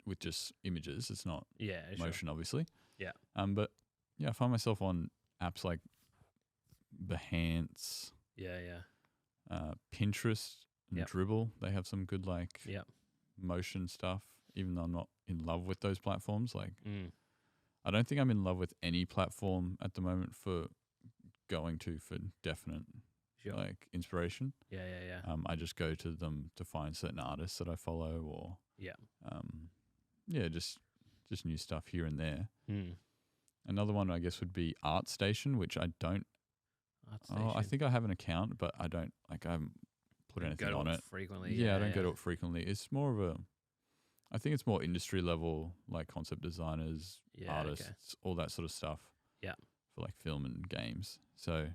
with just images. It's not motion, obviously. Yeah. But I find myself on apps like Behance. Pinterest and Dribble. They have some good motion stuff. Even though I'm not in love with those platforms, I don't think I'm in love with any platform at the moment for definite inspiration. I just go to them to find certain artists that I follow, or just new stuff here and there. Another one I guess would be ArtStation, which I don't. I think I have an account, but I don't I haven't put anything on it frequently. I don't go to it frequently. It's more of I think it's more industry level, like concept designers, artists, all that sort of stuff. Yeah. For like film and games. So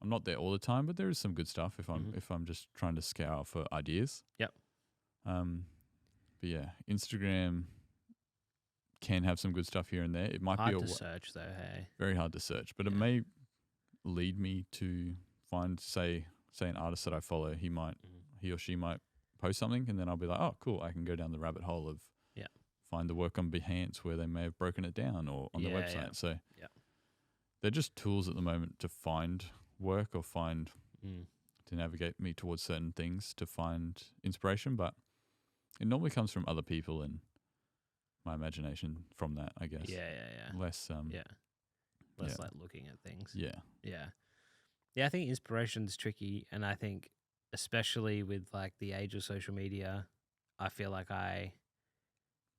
I'm not there all the time, but there is some good stuff if I'm just trying to scour for ideas. Yep. But yeah, Instagram can have some good stuff here and there. It might hard be to search though, hey. Very hard to search, but it may lead me to find, say, say an artist that I follow, he or she might post something, and then I'll be like, oh, cool, I can go down the rabbit hole of find the work on Behance where they may have broken it down or on the website. Yeah. So they're just tools at the moment to find work or find to navigate me towards certain things to find inspiration, but it normally comes from other people and my imagination from that, I guess. Yeah. Less Less like looking at things. Yeah. I think inspiration's tricky, and I think especially with like the age of social media, I feel like I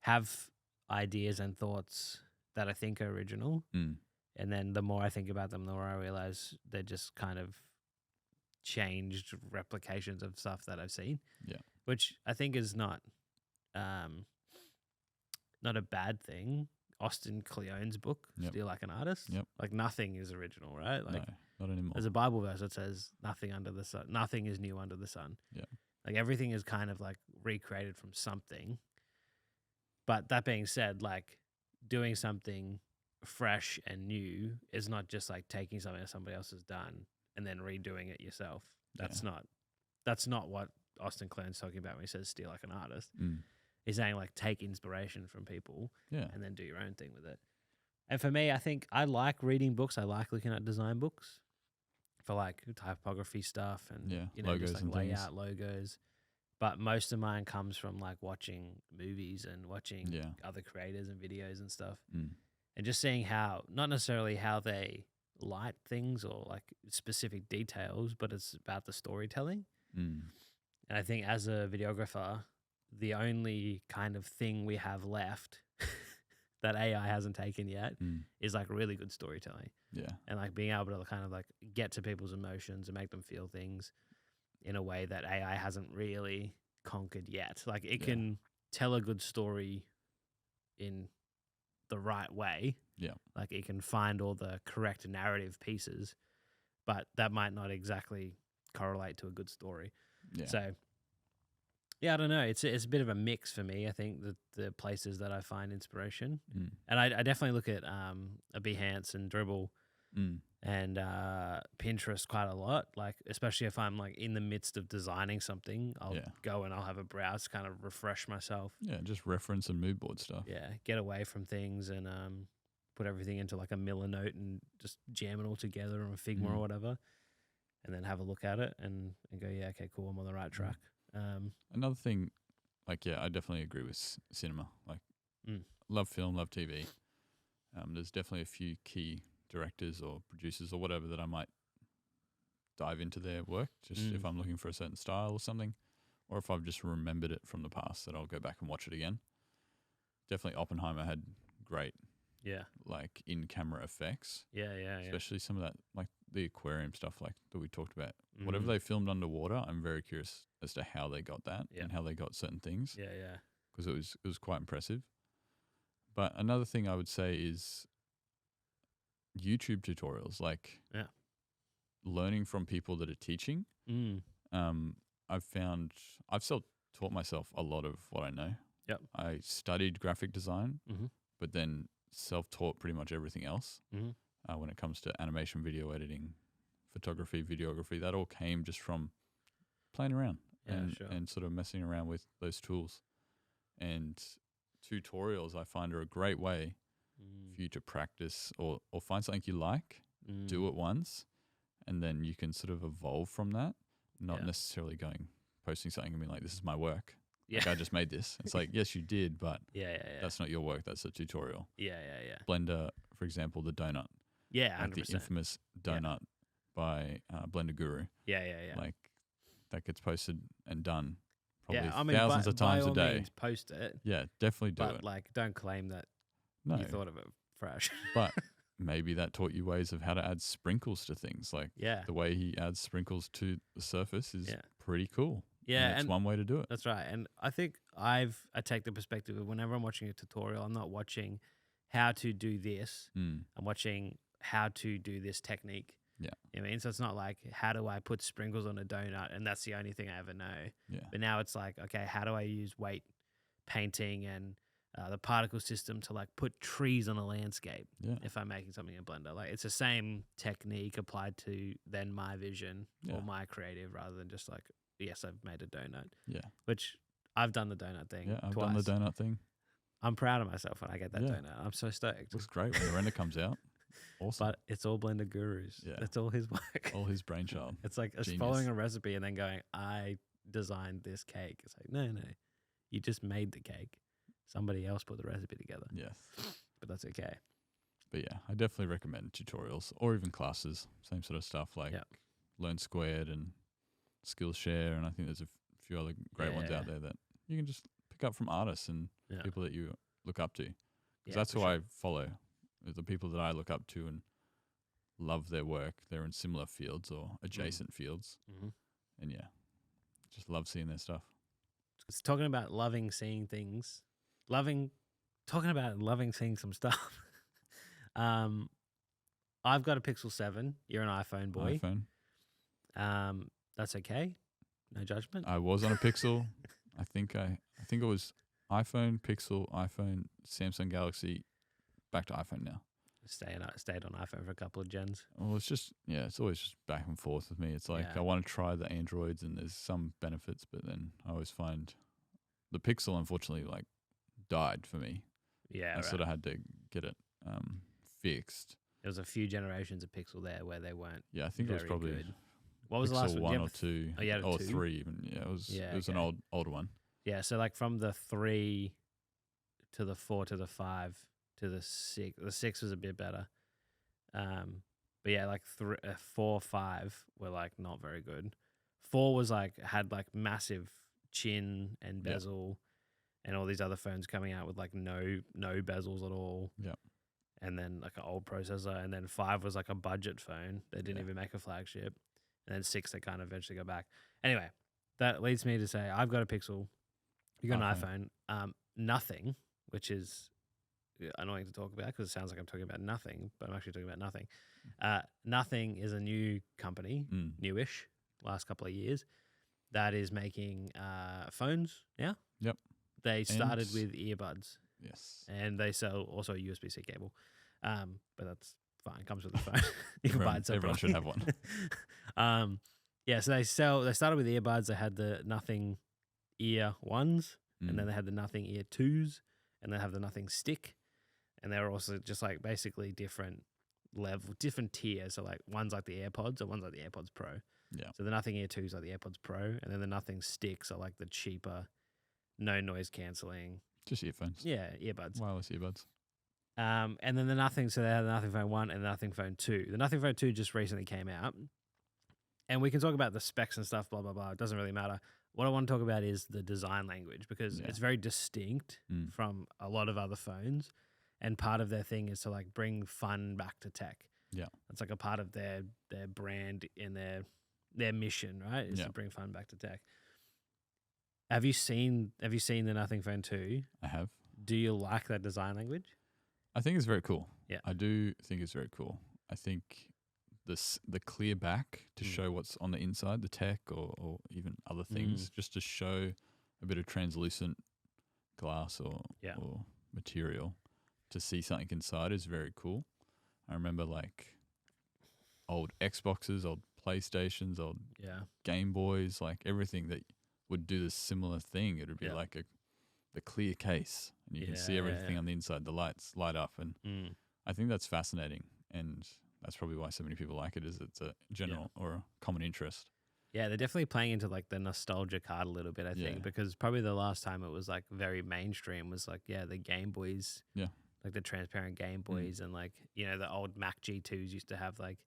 have ideas and thoughts that I think are original, and then the more I think about them, the more I realize they're just kind of changed replications of stuff that I've seen. Yeah. Which I think is not a bad thing. Austin Kleon's book, Steal Like an Artist. Yep. Like nothing is original, right? Like no, not anymore. there's a Bible verse that says nothing under the sun, nothing is new under the sun. Yeah. Like everything is kind of like recreated from something. But that being said, like doing something fresh and new is not just like taking something that somebody else has done and then redoing it yourself. That's not what Austin Kleon's talking about when he says steal like an artist. He's saying like take inspiration from people and then do your own thing with it. And for me, I think I like reading books. I like looking at design books for like typography stuff and logos just like and layout logos. But most of mine comes from like watching movies and watching other creators and videos and stuff. And just seeing how, not necessarily how they light things or like specific details, but it's about the storytelling. And I think as a videographer, the only kind of thing we have left that AI hasn't taken yet is like really good storytelling. Yeah. And like being able to kind of like get to people's emotions and make them feel things in a way that AI hasn't really conquered yet. Like it can tell a good story in the right way. Yeah. Like it can find all the correct narrative pieces, but that might not exactly correlate to a good story. Yeah. So yeah, I don't know. It's a bit of a mix for me. I think the places that I find inspiration, and I definitely look at a Behance and Dribble and Pinterest quite a lot. Like especially if I'm like in the midst of designing something, I'll go and I'll have a browse to kind of refresh myself. Yeah, just reference and mood board stuff. Yeah, get away from things and put everything into like a Miller note and just jam it all together on Figma or whatever, and then have a look at it and go, yeah, okay, cool, I'm on the right track. Another thing, like, I definitely agree with cinema. Like, love film, love TV. There's definitely a few key directors or producers or whatever that I might dive into their work, just if I'm looking for a certain style or something, or if I've just remembered it from the past that I'll go back and watch it again. Definitely Oppenheimer had great, like, in-camera effects. Especially some of that, like, the aquarium stuff like that we talked about. Whatever they filmed underwater, I'm very curious as to how they got that and how they got certain things. Because it was quite impressive. But another thing I would say is YouTube tutorials, like learning from people that are teaching. I've self-taught myself a lot of what I know. I studied graphic design, but then self-taught pretty much everything else. When it comes to animation, video editing, photography, videography, that all came just from playing around and sort of messing around with those tools. And tutorials I find are a great way for you to practice or find something you like, do it once, and then you can sort of evolve from that, not necessarily posting something and being like, this is my work. Like, I just made this. It's like, yes, you did, but that's not your work. That's a tutorial. Blender, for example, the donut. Like 100%. The infamous donut by Blender Guru. Like that gets posted and done probably thousands of times a day. Means post it. Yeah, definitely do it. But like, don't claim that you thought of it fresh. But maybe that taught you ways of how to add sprinkles to things. Like the way he adds sprinkles to the surface is pretty cool. Yeah, and it's one way to do it. That's right. And I think I take the perspective of whenever I'm watching a tutorial, I'm not watching how to do this. I'm watching how to do this technique. Yeah. You know what I mean? So it's not like, how do I put sprinkles on a donut? And that's the only thing I ever know. Yeah. But now it's like, okay, how do I use weight painting and the particle system to like put trees on a landscape. Yeah. If I'm making something in Blender, like it's the same technique applied to then my vision or my creative, rather than just like, yes, I've made a donut. Yeah. Which I've done the donut thing. Yeah, I've twice. done the donut thing. I'm proud of myself when I get that donut. I'm so stoked. Looks great when the render comes out. Awesome. But it's all Blender Guru's. Yeah. That's all his work. All his brainchild. It's like it's following a recipe and then going, I designed this cake. It's like, no, you just made the cake. Somebody else put the recipe together. Yes. But that's okay. But yeah, I definitely recommend tutorials or even classes. Same sort of stuff like Learn Squared and Skillshare. And I think there's a few other great ones out there that you can just pick up from artists and people that you look up to. Because that's who I follow. The people that I look up to and love their work. They're in similar fields or adjacent fields. Mm-hmm. And yeah, just love seeing their stuff. It's talking about loving seeing things. Loving seeing some stuff. I've got a Pixel 7. You're an iPhone boy. iPhone. That's okay. No judgment. I was on a Pixel. I think it was iPhone, Pixel, iPhone, Samsung Galaxy, back to iPhone now. Stayed on iPhone for a couple of gens. Well, it's just, it's always just back and forth with me. It's like I want to try the Androids and there's some benefits, but then I always find the Pixel, unfortunately, like died for me. Yeah, I sort of had to get it fixed. There was a few generations of Pixel there where they weren't. Yeah, I think it was probably good. What was Pixel the last one? 1 or 2 or 2? 3 even. Yeah, it was an older one. Yeah, so like from the 3 to the 4 to the 5 to the 6. The 6 was a bit better. But yeah, like 4, 5 were like not very good. 4 was like had like massive chin and bezel, and all these other phones coming out with like no bezels at all. Yeah. And then like an old processor, and then 5 was like a budget phone. They didn't even make a flagship. And then 6 they kind of eventually go back. Anyway, that leads me to say I've got a Pixel. You got an iPhone. Nothing, which is annoying to talk about because it sounds like I'm talking about nothing, but I'm actually talking about nothing. Nothing is a new company, newish, last couple of years, that is making phones now. Yep. They started with earbuds. Yes. And they sell also a USB-C cable. But that's fine. It comes with the phone. You can buy it separately. Everyone should have one. Yeah, so they started with earbuds. They had the Nothing Ear 1s, and then they had the Nothing Ear 2s, and they have the Nothing Stick. And they were also just like basically different tiers. So like one's like the AirPods, or one's like the AirPods Pro. Yeah. So the Nothing Ear 2s are the AirPods Pro, and then the Nothing Sticks are like the cheaper, no noise cancelling. Just earphones. Yeah, earbuds. Wireless earbuds. And then the Nothing, so they had the Nothing Phone 1 and the Nothing Phone 2. The Nothing Phone 2 just recently came out. And we can talk about the specs and stuff, blah, blah, blah. It doesn't really matter. What I want to talk about is the design language, because it's very distinct from a lot of other phones. And part of their thing is to like bring fun back to tech. Yeah. It's like a part of their brand and their mission, right? Is to bring fun back to tech. Have you seen the Nothing Phone 2? I have. Do you like that design language? I think it's very cool. Yeah. I do think it's very cool. I think the clear back to show what's on the inside, the tech or even other things, just to show a bit of translucent glass or material to see something inside is very cool. I remember like old Xboxes, old PlayStations, old Game Boys, like everything that would do this similar thing. It would be like the clear case, and you can see everything on the inside. The lights light up, and I think that's fascinating, and that's probably why so many people like it. Is it's a general or a common interest. Yeah, they're definitely playing into like the nostalgia card a little bit, I think, because probably the last time it was like very mainstream was like the Game Boys, like the transparent Game Boys, and like the old Mac G2s used to have like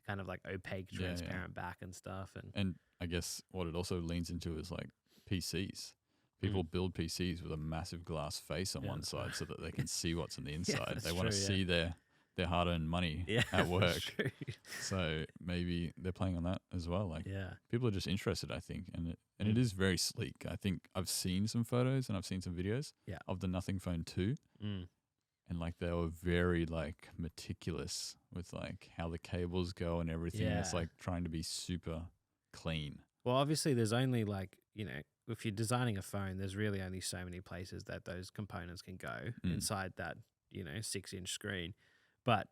kind of like opaque transparent back and stuff, and I guess what it also leans into is like PCs. People build PCs with a massive glass face on one side so that they can see what's on the inside. They want to see their hard-earned money at work. So maybe they're playing on that as well. Like people are just interested, I think, and it is very sleek. I think I've seen some photos and I've seen some videos of the Nothing Phone 2. And like they were very like meticulous with like how the cables go and everything. It's like trying to be super clean. Well, obviously there's only like, if you're designing a phone, there's really only so many places that those components can go inside that 6-inch screen. But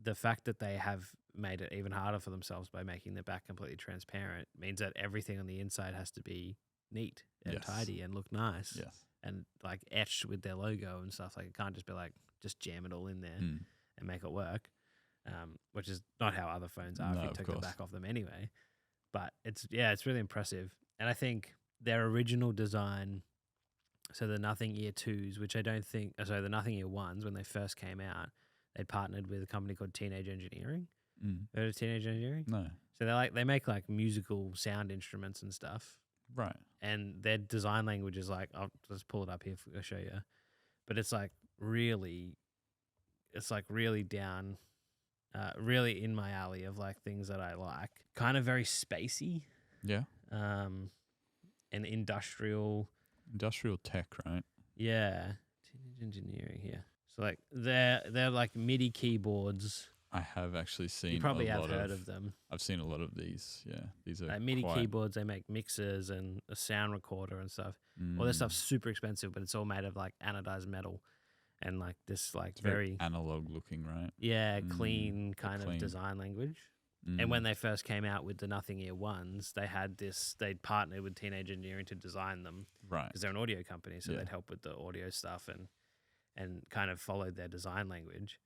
the fact that they have made it even harder for themselves by making the back completely transparent means that everything on the inside has to be neat and tidy and look nice. Yes. And like etched with their logo and stuff. Like it can't just be like just jam it all in there and make it work, which is not how other phones are if you took the back off them anyway. But it's really impressive. And I think their original design, so the Nothing Ear 2s, which I don't think, the Nothing Ear 1s, when they first came out, they partnered with a company called Teenage Engineering. Heard of Teenage Engineering? No. So they make like musical sound instruments and stuff. Right. And their design language is like, I'll just pull it up here to show you. But it's like really down, really in my alley of like things that I like. Kind of very spacey. Yeah. And industrial. Industrial tech, right? Yeah. Teenage Engineering here. So like they're like MIDI keyboards. I have actually seen. You probably have heard of them. I've seen a lot of these. Yeah, these are MIDI keyboards. They make mixers and a sound recorder and stuff. All this stuff's super expensive, but it's all made of like anodized metal, and like this like it's very analog looking, right? Yeah, clean kind of design language. And when they first came out with the Nothing Ear 1s, they'd partnered with Teenage Engineering to design them, right? Because they're an audio company, so they'd help with the audio stuff and kind of followed their design language.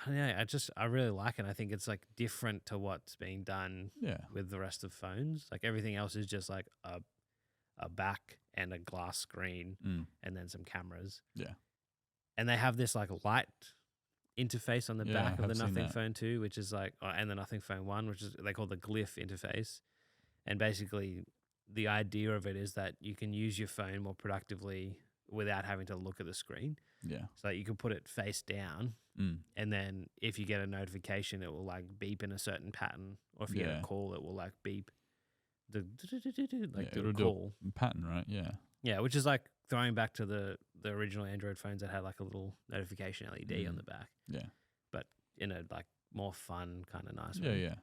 I don't know, I really like it. I think it's like different to what's being done with the rest of phones. Like everything else is just like a back and a glass screen and then some cameras. Yeah. And they have this like light interface on the back of the Nothing Phone 2, which is like, and the Nothing Phone 1, which is they call the glyph interface. And basically the idea of it is that you can use your phone more productively without having to look at the screen. Yeah. So you can put it face down, and then if you get a notification, it will like beep in a certain pattern, or if you get a call, it will like beep the call pattern, right? Yeah. Yeah, which is like throwing back to the original Android phones that had like a little notification LED on the back. Yeah. But in a like more fun kind of nice way. way. Yeah.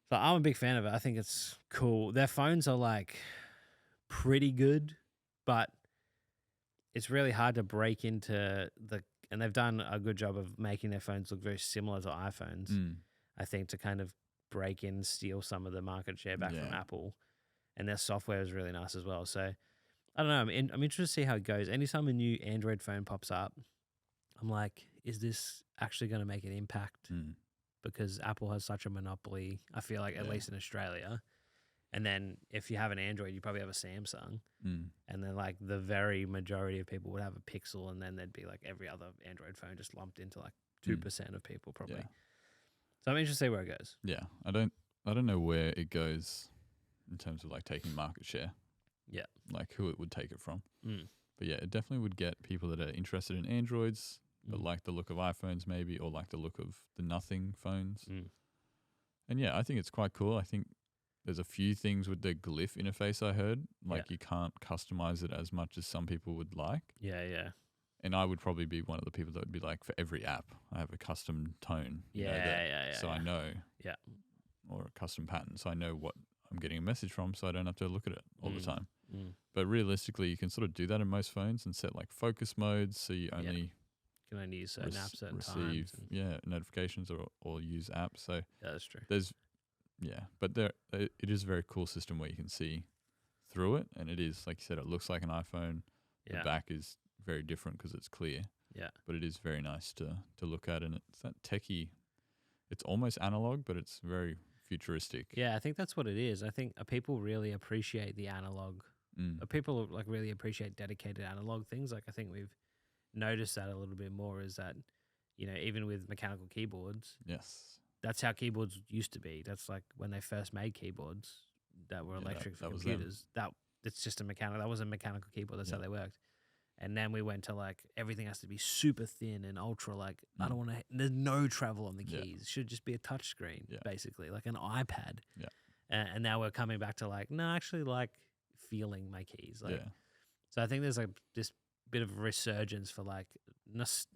So I'm a big fan of it. I think it's cool. Their phones are like pretty good, but it's really hard to break into and they've done a good job of making their phones look very similar to iPhones, I think, to kind of break in, steal some of the market share back from Apple. And their software is really nice as well. So I don't know. I'm interested to see how it goes. Anytime a new Android phone pops up, I'm like, is this actually going to make an impact? Because Apple has such a monopoly, I feel like, at least in Australia. And then if you have an Android, you probably have a Samsung. And then like the very majority of people would have a Pixel, and then there'd be like every other Android phone just lumped into like 2% of people probably. Yeah. So I'm interested to see where it goes. Yeah. I don't know where it goes in terms of like taking market share. Yeah. Like who it would take it from. But yeah, it definitely would get people that are interested in Androids, but like the look of iPhones maybe, or like the look of the Nothing phones. And yeah, I think it's quite cool. I think there's a few things with the glyph interface I heard. Like you can't customize it as much as some people would like. Yeah, yeah. And I would probably be one of the people that would be like, for every app, I have a custom tone. So I know. Yeah. Or a custom pattern. So I know what I'm getting a message from, so I don't have to look at it all the time. But realistically, you can sort of do that in most phones and set like focus modes, so you only can only use certain apps certain receive times. Notifications or use apps. So yeah, that's true. But it is a very cool system where you can see through it, and it is, like you said, it looks like an iPhone. The back is very different because it's clear. Yeah. But it is very nice to look at, and it's that techie. It's almost analog, but it's very futuristic. Yeah, I think that's what it is. I think people really appreciate the analog. People like really appreciate dedicated analog things. Like I think we've noticed that a little bit more, is that, even with mechanical keyboards. Yes. That's how keyboards used to be. That's like when they first made keyboards that were electric for computers. It's just a mechanical. That was a mechanical keyboard. That's how they worked. And then we went to like everything has to be super thin and ultra. Like I don't want to. There's no travel on the keys. It should just be a touch screen, basically, like an iPad. Yeah. And now we're coming back to like, no, actually like feeling my keys. Like, so I think there's like this bit of resurgence for like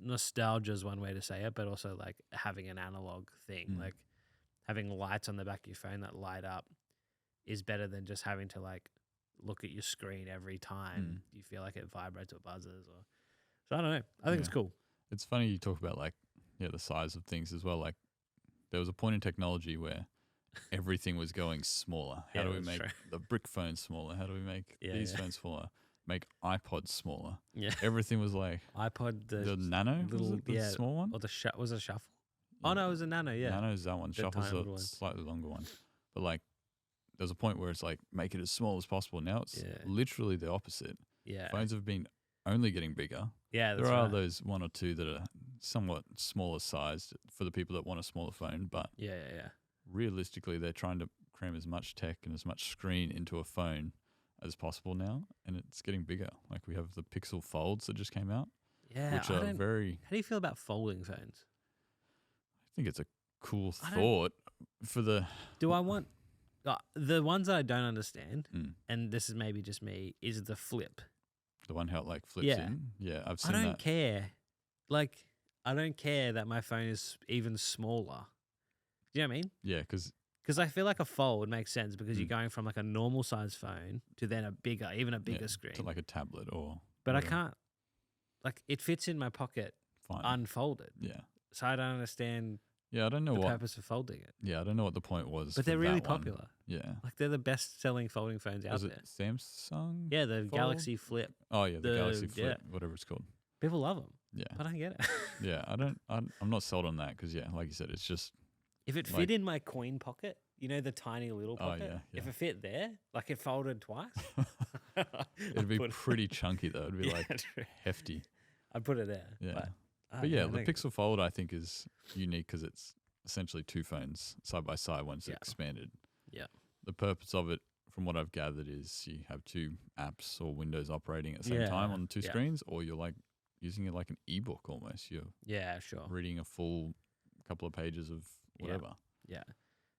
nostalgia is one way to say it, but also like having an analog thing, like having lights on the back of your phone that light up is better than just having to like look at your screen every time you feel like it vibrates or buzzes. Or so I don't know. I think it's cool. It's funny you talk about like the size of things as well. Like there was a point in technology where everything was going smaller. How do we make the brick phone smaller? How do we make these phones smaller? Make iPods smaller. Yeah, everything was like iPod, the Nano, little, the small one, or was it a Shuffle? Yeah. Oh no, it was a Nano. Yeah, Nano's that one. Shuffle's a slightly longer one, but like there's a point where it's like make it as small as possible. Now it's literally the opposite. Yeah, phones have been only getting bigger. Yeah, there are those one or two that are somewhat smaller sized for the people that want a smaller phone, but realistically, they're trying to cram as much tech and as much screen into a phone as possible now, and it's getting bigger. Like we have the Pixel Folds that just came out. Yeah, which are very. How do you feel about folding phones? I think it's a cool thought for the. Do I want the ones that I don't understand? And this is maybe just me. Is the flip? The one how it like flips in? Yeah, I've seen that. I don't care. Like I don't care that my phone is even smaller. Do you know what I mean? Yeah, because I feel like a fold makes sense because you're going from like a normal size phone to then even a bigger screen. To like a tablet or. But whatever. I can't. Like it fits in my pocket unfolded. Yeah. So I don't understand. Yeah, I don't know the purpose of folding it. Yeah, I don't know what the point was. But they're really popular. Yeah. Like they're the best selling folding phones out there. Was it Samsung? Yeah, the Galaxy Flip. Oh yeah, the Galaxy Flip, whatever it's called. People love them. Yeah. But I don't get it. Yeah, I'm not sold on that because like you said, it's just. If it fit in my coin pocket, you know, the tiny little pocket. Oh, yeah. If it fit there, like it folded twice. It'd be pretty chunky though. It'd be like hefty. I'd put it there. Yeah. But yeah, the Pixel Fold I think is unique because it's essentially two phones side by side once it's expanded. Yeah. The purpose of it, from what I've gathered, is you have two apps or windows operating at the same time on two screens, or you're like using it like an ebook almost. You're reading a full couple of pages of whatever. Yeah.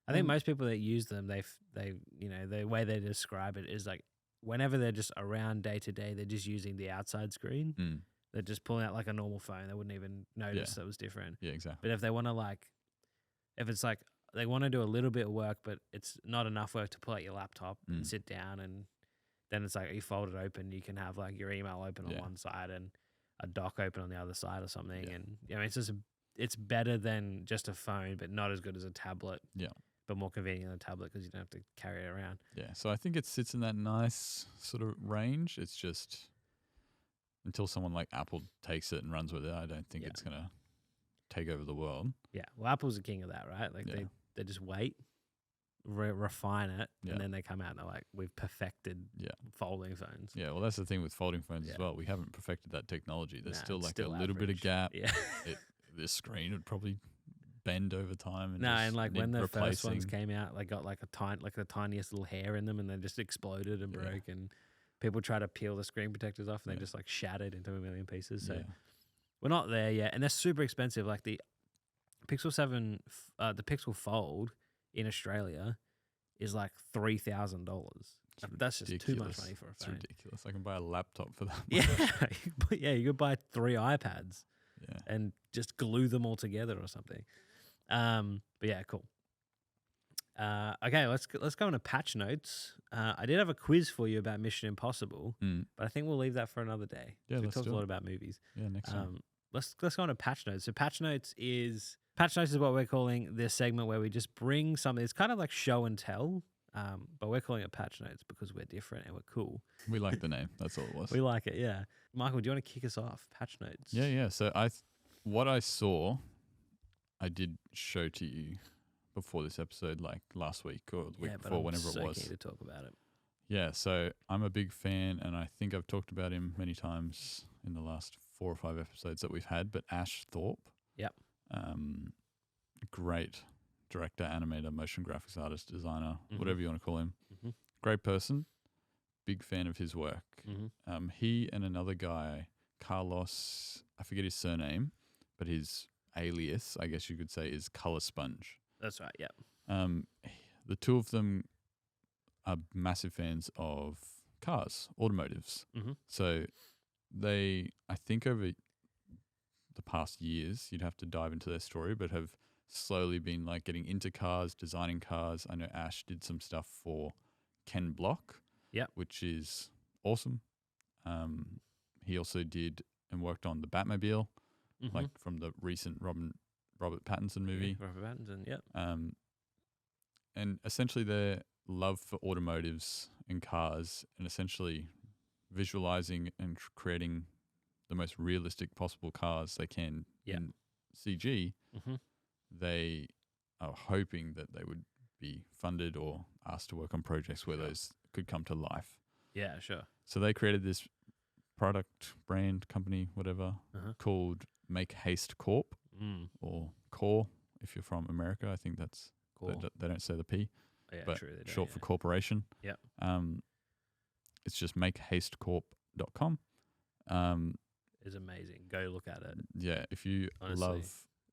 I think most people that use them, they the way they describe it is like whenever they're just around day to day, they're just using the outside screen. They're just pulling out like a normal phone. They wouldn't even notice that it was different. Yeah, exactly. But if they want to if it's like they want to do a little bit of work, but it's not enough work to pull out your laptop and sit down, and then it's like you fold it open, you can have like your email open on one side and a dock open on the other side or something. Yeah. And it's just it's better than just a phone, but not as good as a tablet. Yeah. But more convenient than a tablet because you don't have to carry it around. Yeah. So I think it sits in that nice sort of range. It's just until someone like Apple takes it and runs with it, I don't think it's going to take over the world. Yeah. Well, Apple's the king of that, right? Like they just wait, refine it, and then they come out and they're like, we've perfected folding phones. Yeah. Well, that's the thing with folding phones as well. We haven't perfected that technology. There's still like a little bit of gap. Yeah. The screen would probably bend over time. And like when the first ones came out, they got like the tiniest little hair in them, and they just exploded and broke. And people try to peel the screen protectors off, and they just like shattered into a million pieces. So we're not there yet, and they're super expensive. Like the Pixel 7, the Pixel Fold in Australia is like $3,000. That's just too much money for a phone. It's ridiculous. I can buy a laptop for that. Yeah, you could buy 3 iPads. Yeah. And just glue them all together or something. But yeah, cool. Okay, let's go into patch notes. I did have a quiz for you about Mission Impossible, but I think we'll leave that for another day. Yeah, we talked a lot about movies. Yeah, next time. Let's go into patch notes. So patch notes is what we're calling this segment where we just bring something. It's kind of like show and tell. But we're calling it patch notes because we're different and we're cool. We like the name. That's all it was. We like it, yeah. Michael, do you want to kick us off? Patch notes. Yeah. So what I saw, I did show to you before this episode, like last week or the week before, whenever it was. Keen to talk about it. Yeah. So I'm a big fan, and I think I've talked about him many times in the last 4 or 5 episodes that we've had. But Ash Thorpe. Yep. Great director, animator, motion graphics artist, designer, whatever you want to call him. Great person. Big fan of his work. He and another guy, Carlos, I forget his surname, but his alias, I guess you could say, is Color Sponge. That's right, yeah. The two of them are massive fans of cars, automotives. So they, I think over the past years, you'd have to dive into their story, but have slowly been like getting into cars, designing cars. I know Ash did some stuff for Ken Block, Yep. which is awesome. He also did and worked on the Batmobile, like from the recent Robert Pattinson movie. Yeah, Robert Pattinson, yep. And essentially their love for automotives and cars and essentially visualizing and creating the most realistic possible cars they can in CG, they are hoping that they would be funded or asked to work on projects where those could come to life. Yeah, sure. So they created this product, brand, company, whatever, called Make Haste Corp or Core if you're from America. I think that's cool. They don't say the P, but true, short for corporation. Yep. It's just makehastecorp.com. It's amazing. Go look at it. Yeah, if you love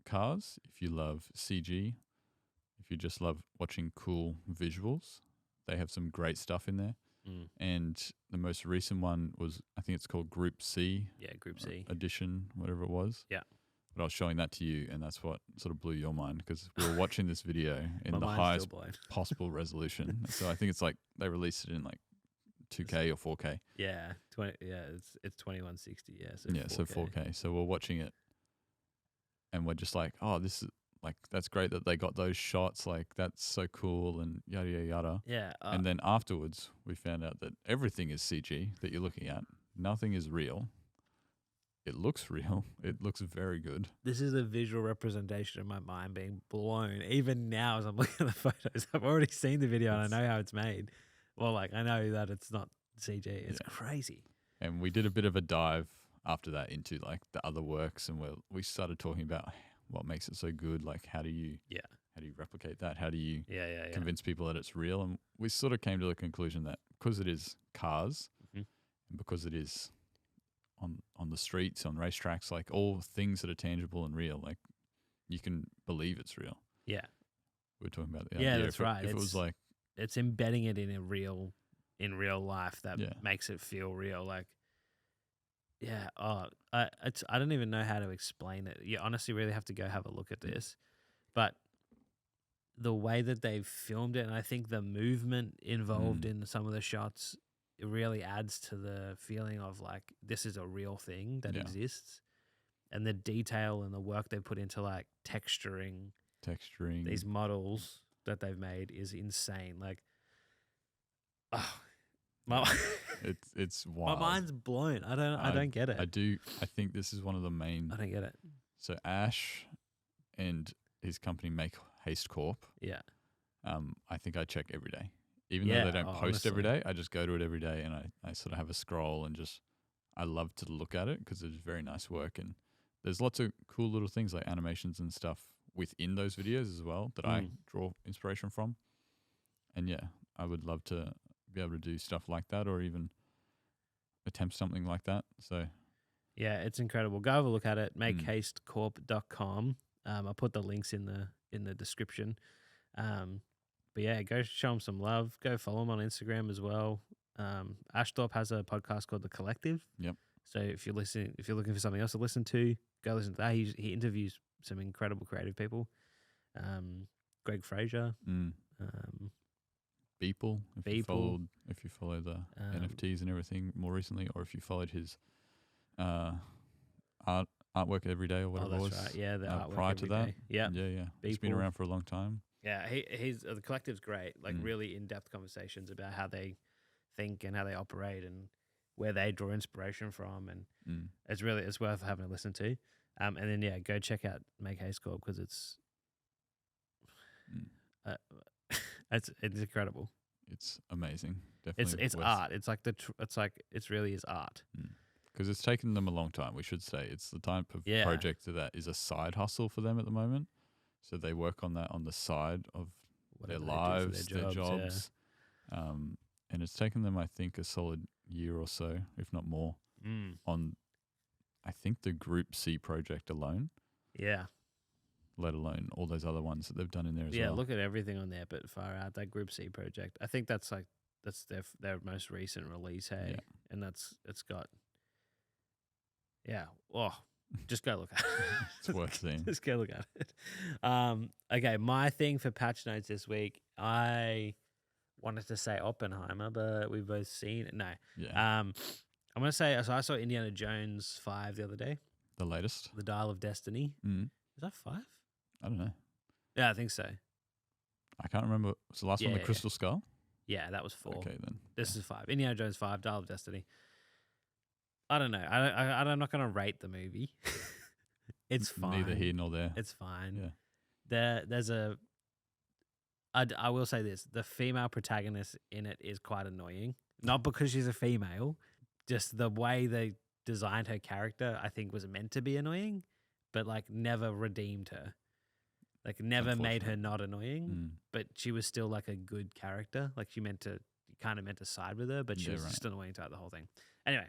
cars, if you love CG, if you just love watching cool visuals, they have some great stuff in there. And the most recent one was, I think it's called Group C. Yeah, Group C. Edition, whatever it was. Yeah. But I was showing that to you, and that's what sort of blew your mind because we were watching this video in the highest possible resolution. So I think it's like they released it in like 2K or 4K. Yeah, it's 2160. Yeah, so 4K. So 4K. So we're watching it, and we're just like, oh, this is like that's great that they got those shots. Like that's so cool, and yada yada yada. Yeah. And then afterwards, we found out that everything is CG that you're looking at. Nothing is real. It looks real. It looks very good. This is a visual representation of my mind being blown. Even now, as I'm looking at the photos, I've already seen the video and I know how it's made. Well, like I know that it's not CG. It's crazy. And we did a bit of a dive after that into like the other works, and we started talking about what makes it so good. Like how do you replicate that? How do you convince people that it's real? And we sort of came to the conclusion that because it is cars and because it is on the streets, on racetracks, like all things that are tangible and real, like you can believe it's real. Yeah. We were talking about the idea. That's right. If it was like it's embedding it in real life that makes it feel real. Like I don't even know how to explain it. You honestly really have to go have a look at this. But the way that they've filmed it, and I think the movement involved in some of the shots, it really adds to the feeling of like this is a real thing that exists. And the detail and the work they put into like texturing these models that they've made is insane. Like, it's wild. My mind's blown. I don't get it. I think this is one of the main. I don't get it. So Ash and his company Make Haste Corp. Yeah. I think I check every day. Even though they don't post every day, I just go to it every day and I sort of have a scroll and I love to look at it because it's very nice work. And there's lots of cool little things like animations and stuff within those videos as well that I draw inspiration from. And I would love to be able to do stuff like that or even attempt something like that. So yeah, it's incredible. Go have a look at it. Makehastecorp.com. I'll put the links in the description. But yeah, go show them some love. Go follow them on Instagram as well. Ashthorpe has a podcast called The Collective. Yep. So if you're looking for something else to listen to, go listen to that. He interviews some incredible creative people. Greg Fraser. Beeple. If you follow the NFTs and everything more recently, or if you followed his artwork every day or whatever it was. Right. Yeah, the artwork prior to that. Yeah. Yeah. He's been around for a long time. Yeah, he's The Collective's great. Like really in-depth conversations about how they think and how they operate and where they draw inspiration from, and it's worth having a listen to. And then go check out Make Haste Corp because it's incredible. It's amazing. Definitely, it's art. It's like it really is art. Because it's taken them a long time. We should say it's the type of project that is a side hustle for them at the moment. So they work on that on the side of their lives, their jobs. And it's taken them, I think, a solid year or so, if not more, on, I think, the Group C project alone. Yeah. Let alone all those other ones that they've done in there as well. Yeah, look at everything on there, but far out. That Group C project, I think that's their most recent release, hey? Yeah. And it's got, just go look at it. It's worth seeing. Just go look at it. Okay, my thing for patch notes this week, I wanted to say Oppenheimer, but we've both seen it. No. Yeah. I'm gonna say so. I saw Indiana Jones 5 the other day. The latest. The Dial of Destiny. Mm. Is that 5? I don't know. Yeah, I think so. I can't remember. Was the last one the Crystal Skull? Yeah, that was 4. Okay, then. This is 5. Indiana Jones 5, Dial of Destiny. I don't know. I'm not gonna rate the movie. It's fine. Neither here nor there. It's fine. Yeah. There's a. I will say this: the female protagonist in it is quite annoying. Not because she's a female, just the way they designed her character, I think, was meant to be annoying, but like never redeemed her. Like never made her not annoying, but she was still like a good character. Like you kind of meant to side with her, but she was just annoying throughout the whole thing. Anyway,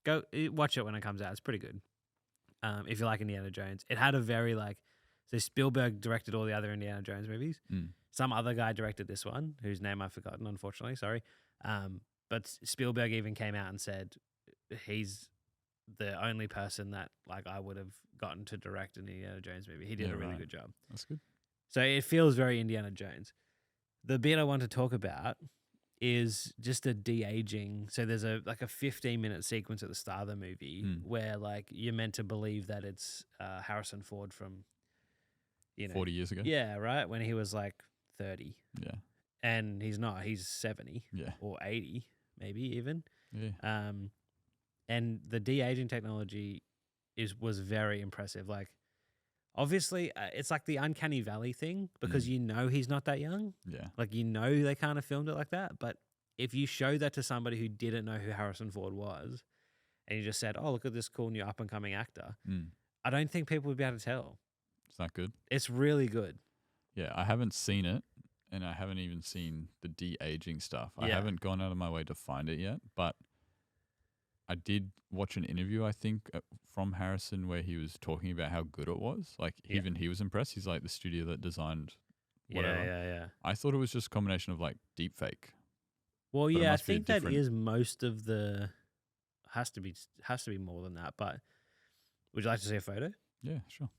go watch it when it comes out. It's pretty good. If you like Indiana Jones, it had a very so Spielberg directed all the other Indiana Jones movies. Some other guy directed this one, whose name I've forgotten, unfortunately. Sorry. But Spielberg even came out and said he's the only person that I would have gotten to direct an Indiana Jones movie. He did a really good job. That's good. So it feels very Indiana Jones. The bit I want to talk about is just a de-aging. So there's a 15-minute sequence at the start of the movie where you're meant to believe that it's Harrison Ford from 40 years ago. Yeah, right, when he was 30. Yeah. And he's not. He's 70. Yeah. Or 80, maybe even. Yeah. And the de-aging technology was very impressive. Obviously, it's like the uncanny valley thing because he's not that young. Yeah. They kind of filmed it like that. But if you show that to somebody who didn't know who Harrison Ford was and you just said, oh, look at this cool new up-and-coming actor, I don't think people would be able to tell. It's not good? It's really good. Yeah, I haven't seen it, and I haven't even seen the de-aging stuff. I haven't gone out of my way to find it yet, but I did watch an interview, I think, from Harrison where he was talking about how good it was. Even he was impressed. He's the studio that designed whatever. Yeah. I thought it was just a combination of deep fake. Well, yeah, I think that is most of the has to be more than that. But would you like to see a photo? Yeah, sure.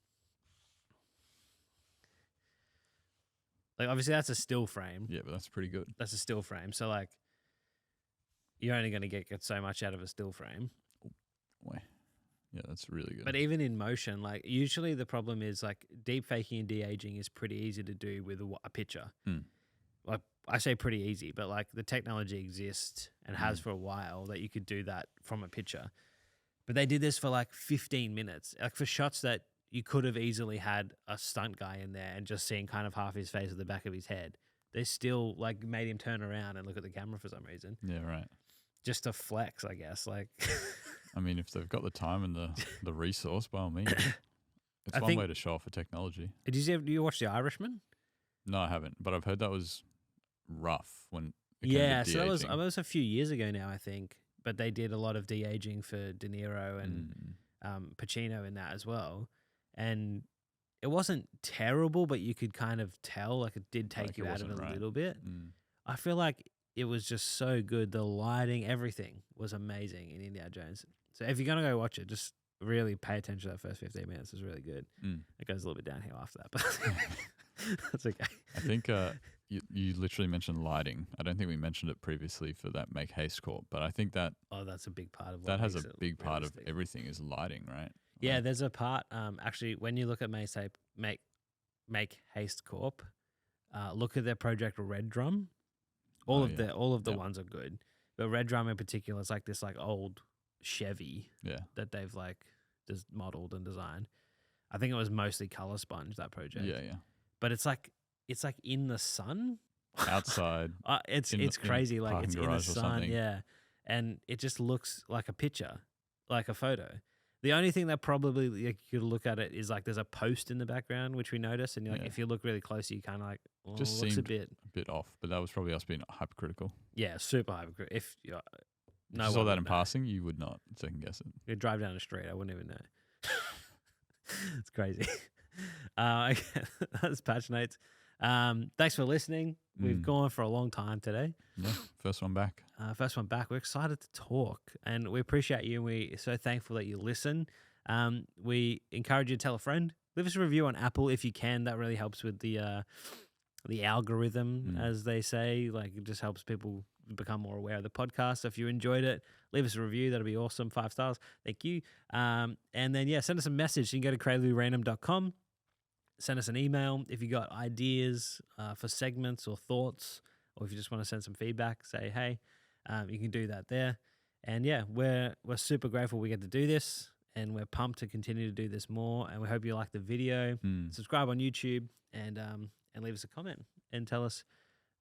Obviously that's a still frame. Yeah, but that's pretty good. That's a still frame. So you're only going to get so much out of a still frame. Yeah, that's really good. But even in motion, usually the problem is deep faking and de-aging is pretty easy to do with a picture. I say pretty easy, but the technology exists and has for a while that you could do that from a picture. But they did this for 15 minutes, for shots that you could have easily had a stunt guy in there and just seen kind of half his face at the back of his head. They still made him turn around and look at the camera for some reason. Yeah, right. Just to flex, I guess. I mean, if they've got the time and the resource, by all means. It's one way to show off a technology. Do you watch The Irishman? No, I haven't. But I've heard that was rough when it came to so that was a few years ago now, I think. But they did a lot of de-aging for De Niro and Pacino in that as well. And it wasn't terrible, but you could kind of tell it did take you out of it a little bit. I feel like it was just so good. The lighting, everything was amazing in Indiana Jones. So if you're going to go watch it, just really pay attention to that first 15 minutes. It's really good. It goes a little bit downhill after that, but that's okay. I think you literally mentioned lighting. I don't think we mentioned it previously for that Make Haste Corp, but I think that that's a big part of what that has a big part of everything is lighting, right? Yeah, there's a part actually when you look at Make Haste Corp, look at their project Red Drum. All of the ones are good, but Red Drum in particular is this old Chevy that they've just modeled and designed. I think it was mostly color sponge, that project. Yeah. But it's in the sun outside. It's crazy. It's in the sun, yeah. And it just looks like a picture, like a photo. The only thing that probably you could look at it is there's a post in the background, which we notice, and if you look really close, you kind of just looks seemed a bit off. But that was probably us being hypercritical. Yeah, super hypercritical. If you saw that in passing, you would not second guess it. You'd drive down the street, I wouldn't even know. It's crazy. That's Patch Notes. Thanks for listening. We've gone for a long time today. Yeah, first one back. We're excited to talk, and we appreciate you, and we're so thankful that you listen. We encourage you to tell a friend. Leave us a review on Apple if you can. That really helps with the the algorithm, as they say. Like, it just helps people become more aware of the podcast. So if you enjoyed it, leave us a review. That'll be awesome. 5 stars. Thank you. And then, send us a message. You can go to creativelyrandom.com. Send us an email if you got ideas for segments or thoughts, or if you just want to send some feedback, say, hey, you can do that there. And we're super grateful we get to do this, and we're pumped to continue to do this more. And we hope you like the video. Subscribe on YouTube, and leave us a comment and tell us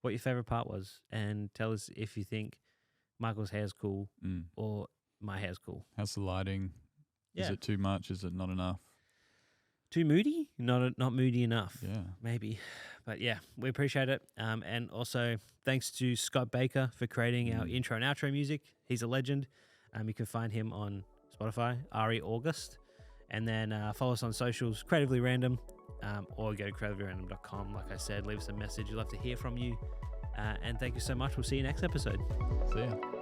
what your favorite part was, and tell us if you think Michael's hair's cool or my hair's cool. How's the lighting? Is it too much? Is it not enough? Too moody? Not moody enough. Yeah. Maybe. But we appreciate it. And also thanks to Scott Baker for creating our intro and outro music. He's a legend. You can find him on Spotify, Ari August. And then follow us on socials, Creatively Random, or go to creativelyrandom.com. Like I said, leave us a message. We'd love to hear from you. And thank you so much. We'll see you next episode. See ya.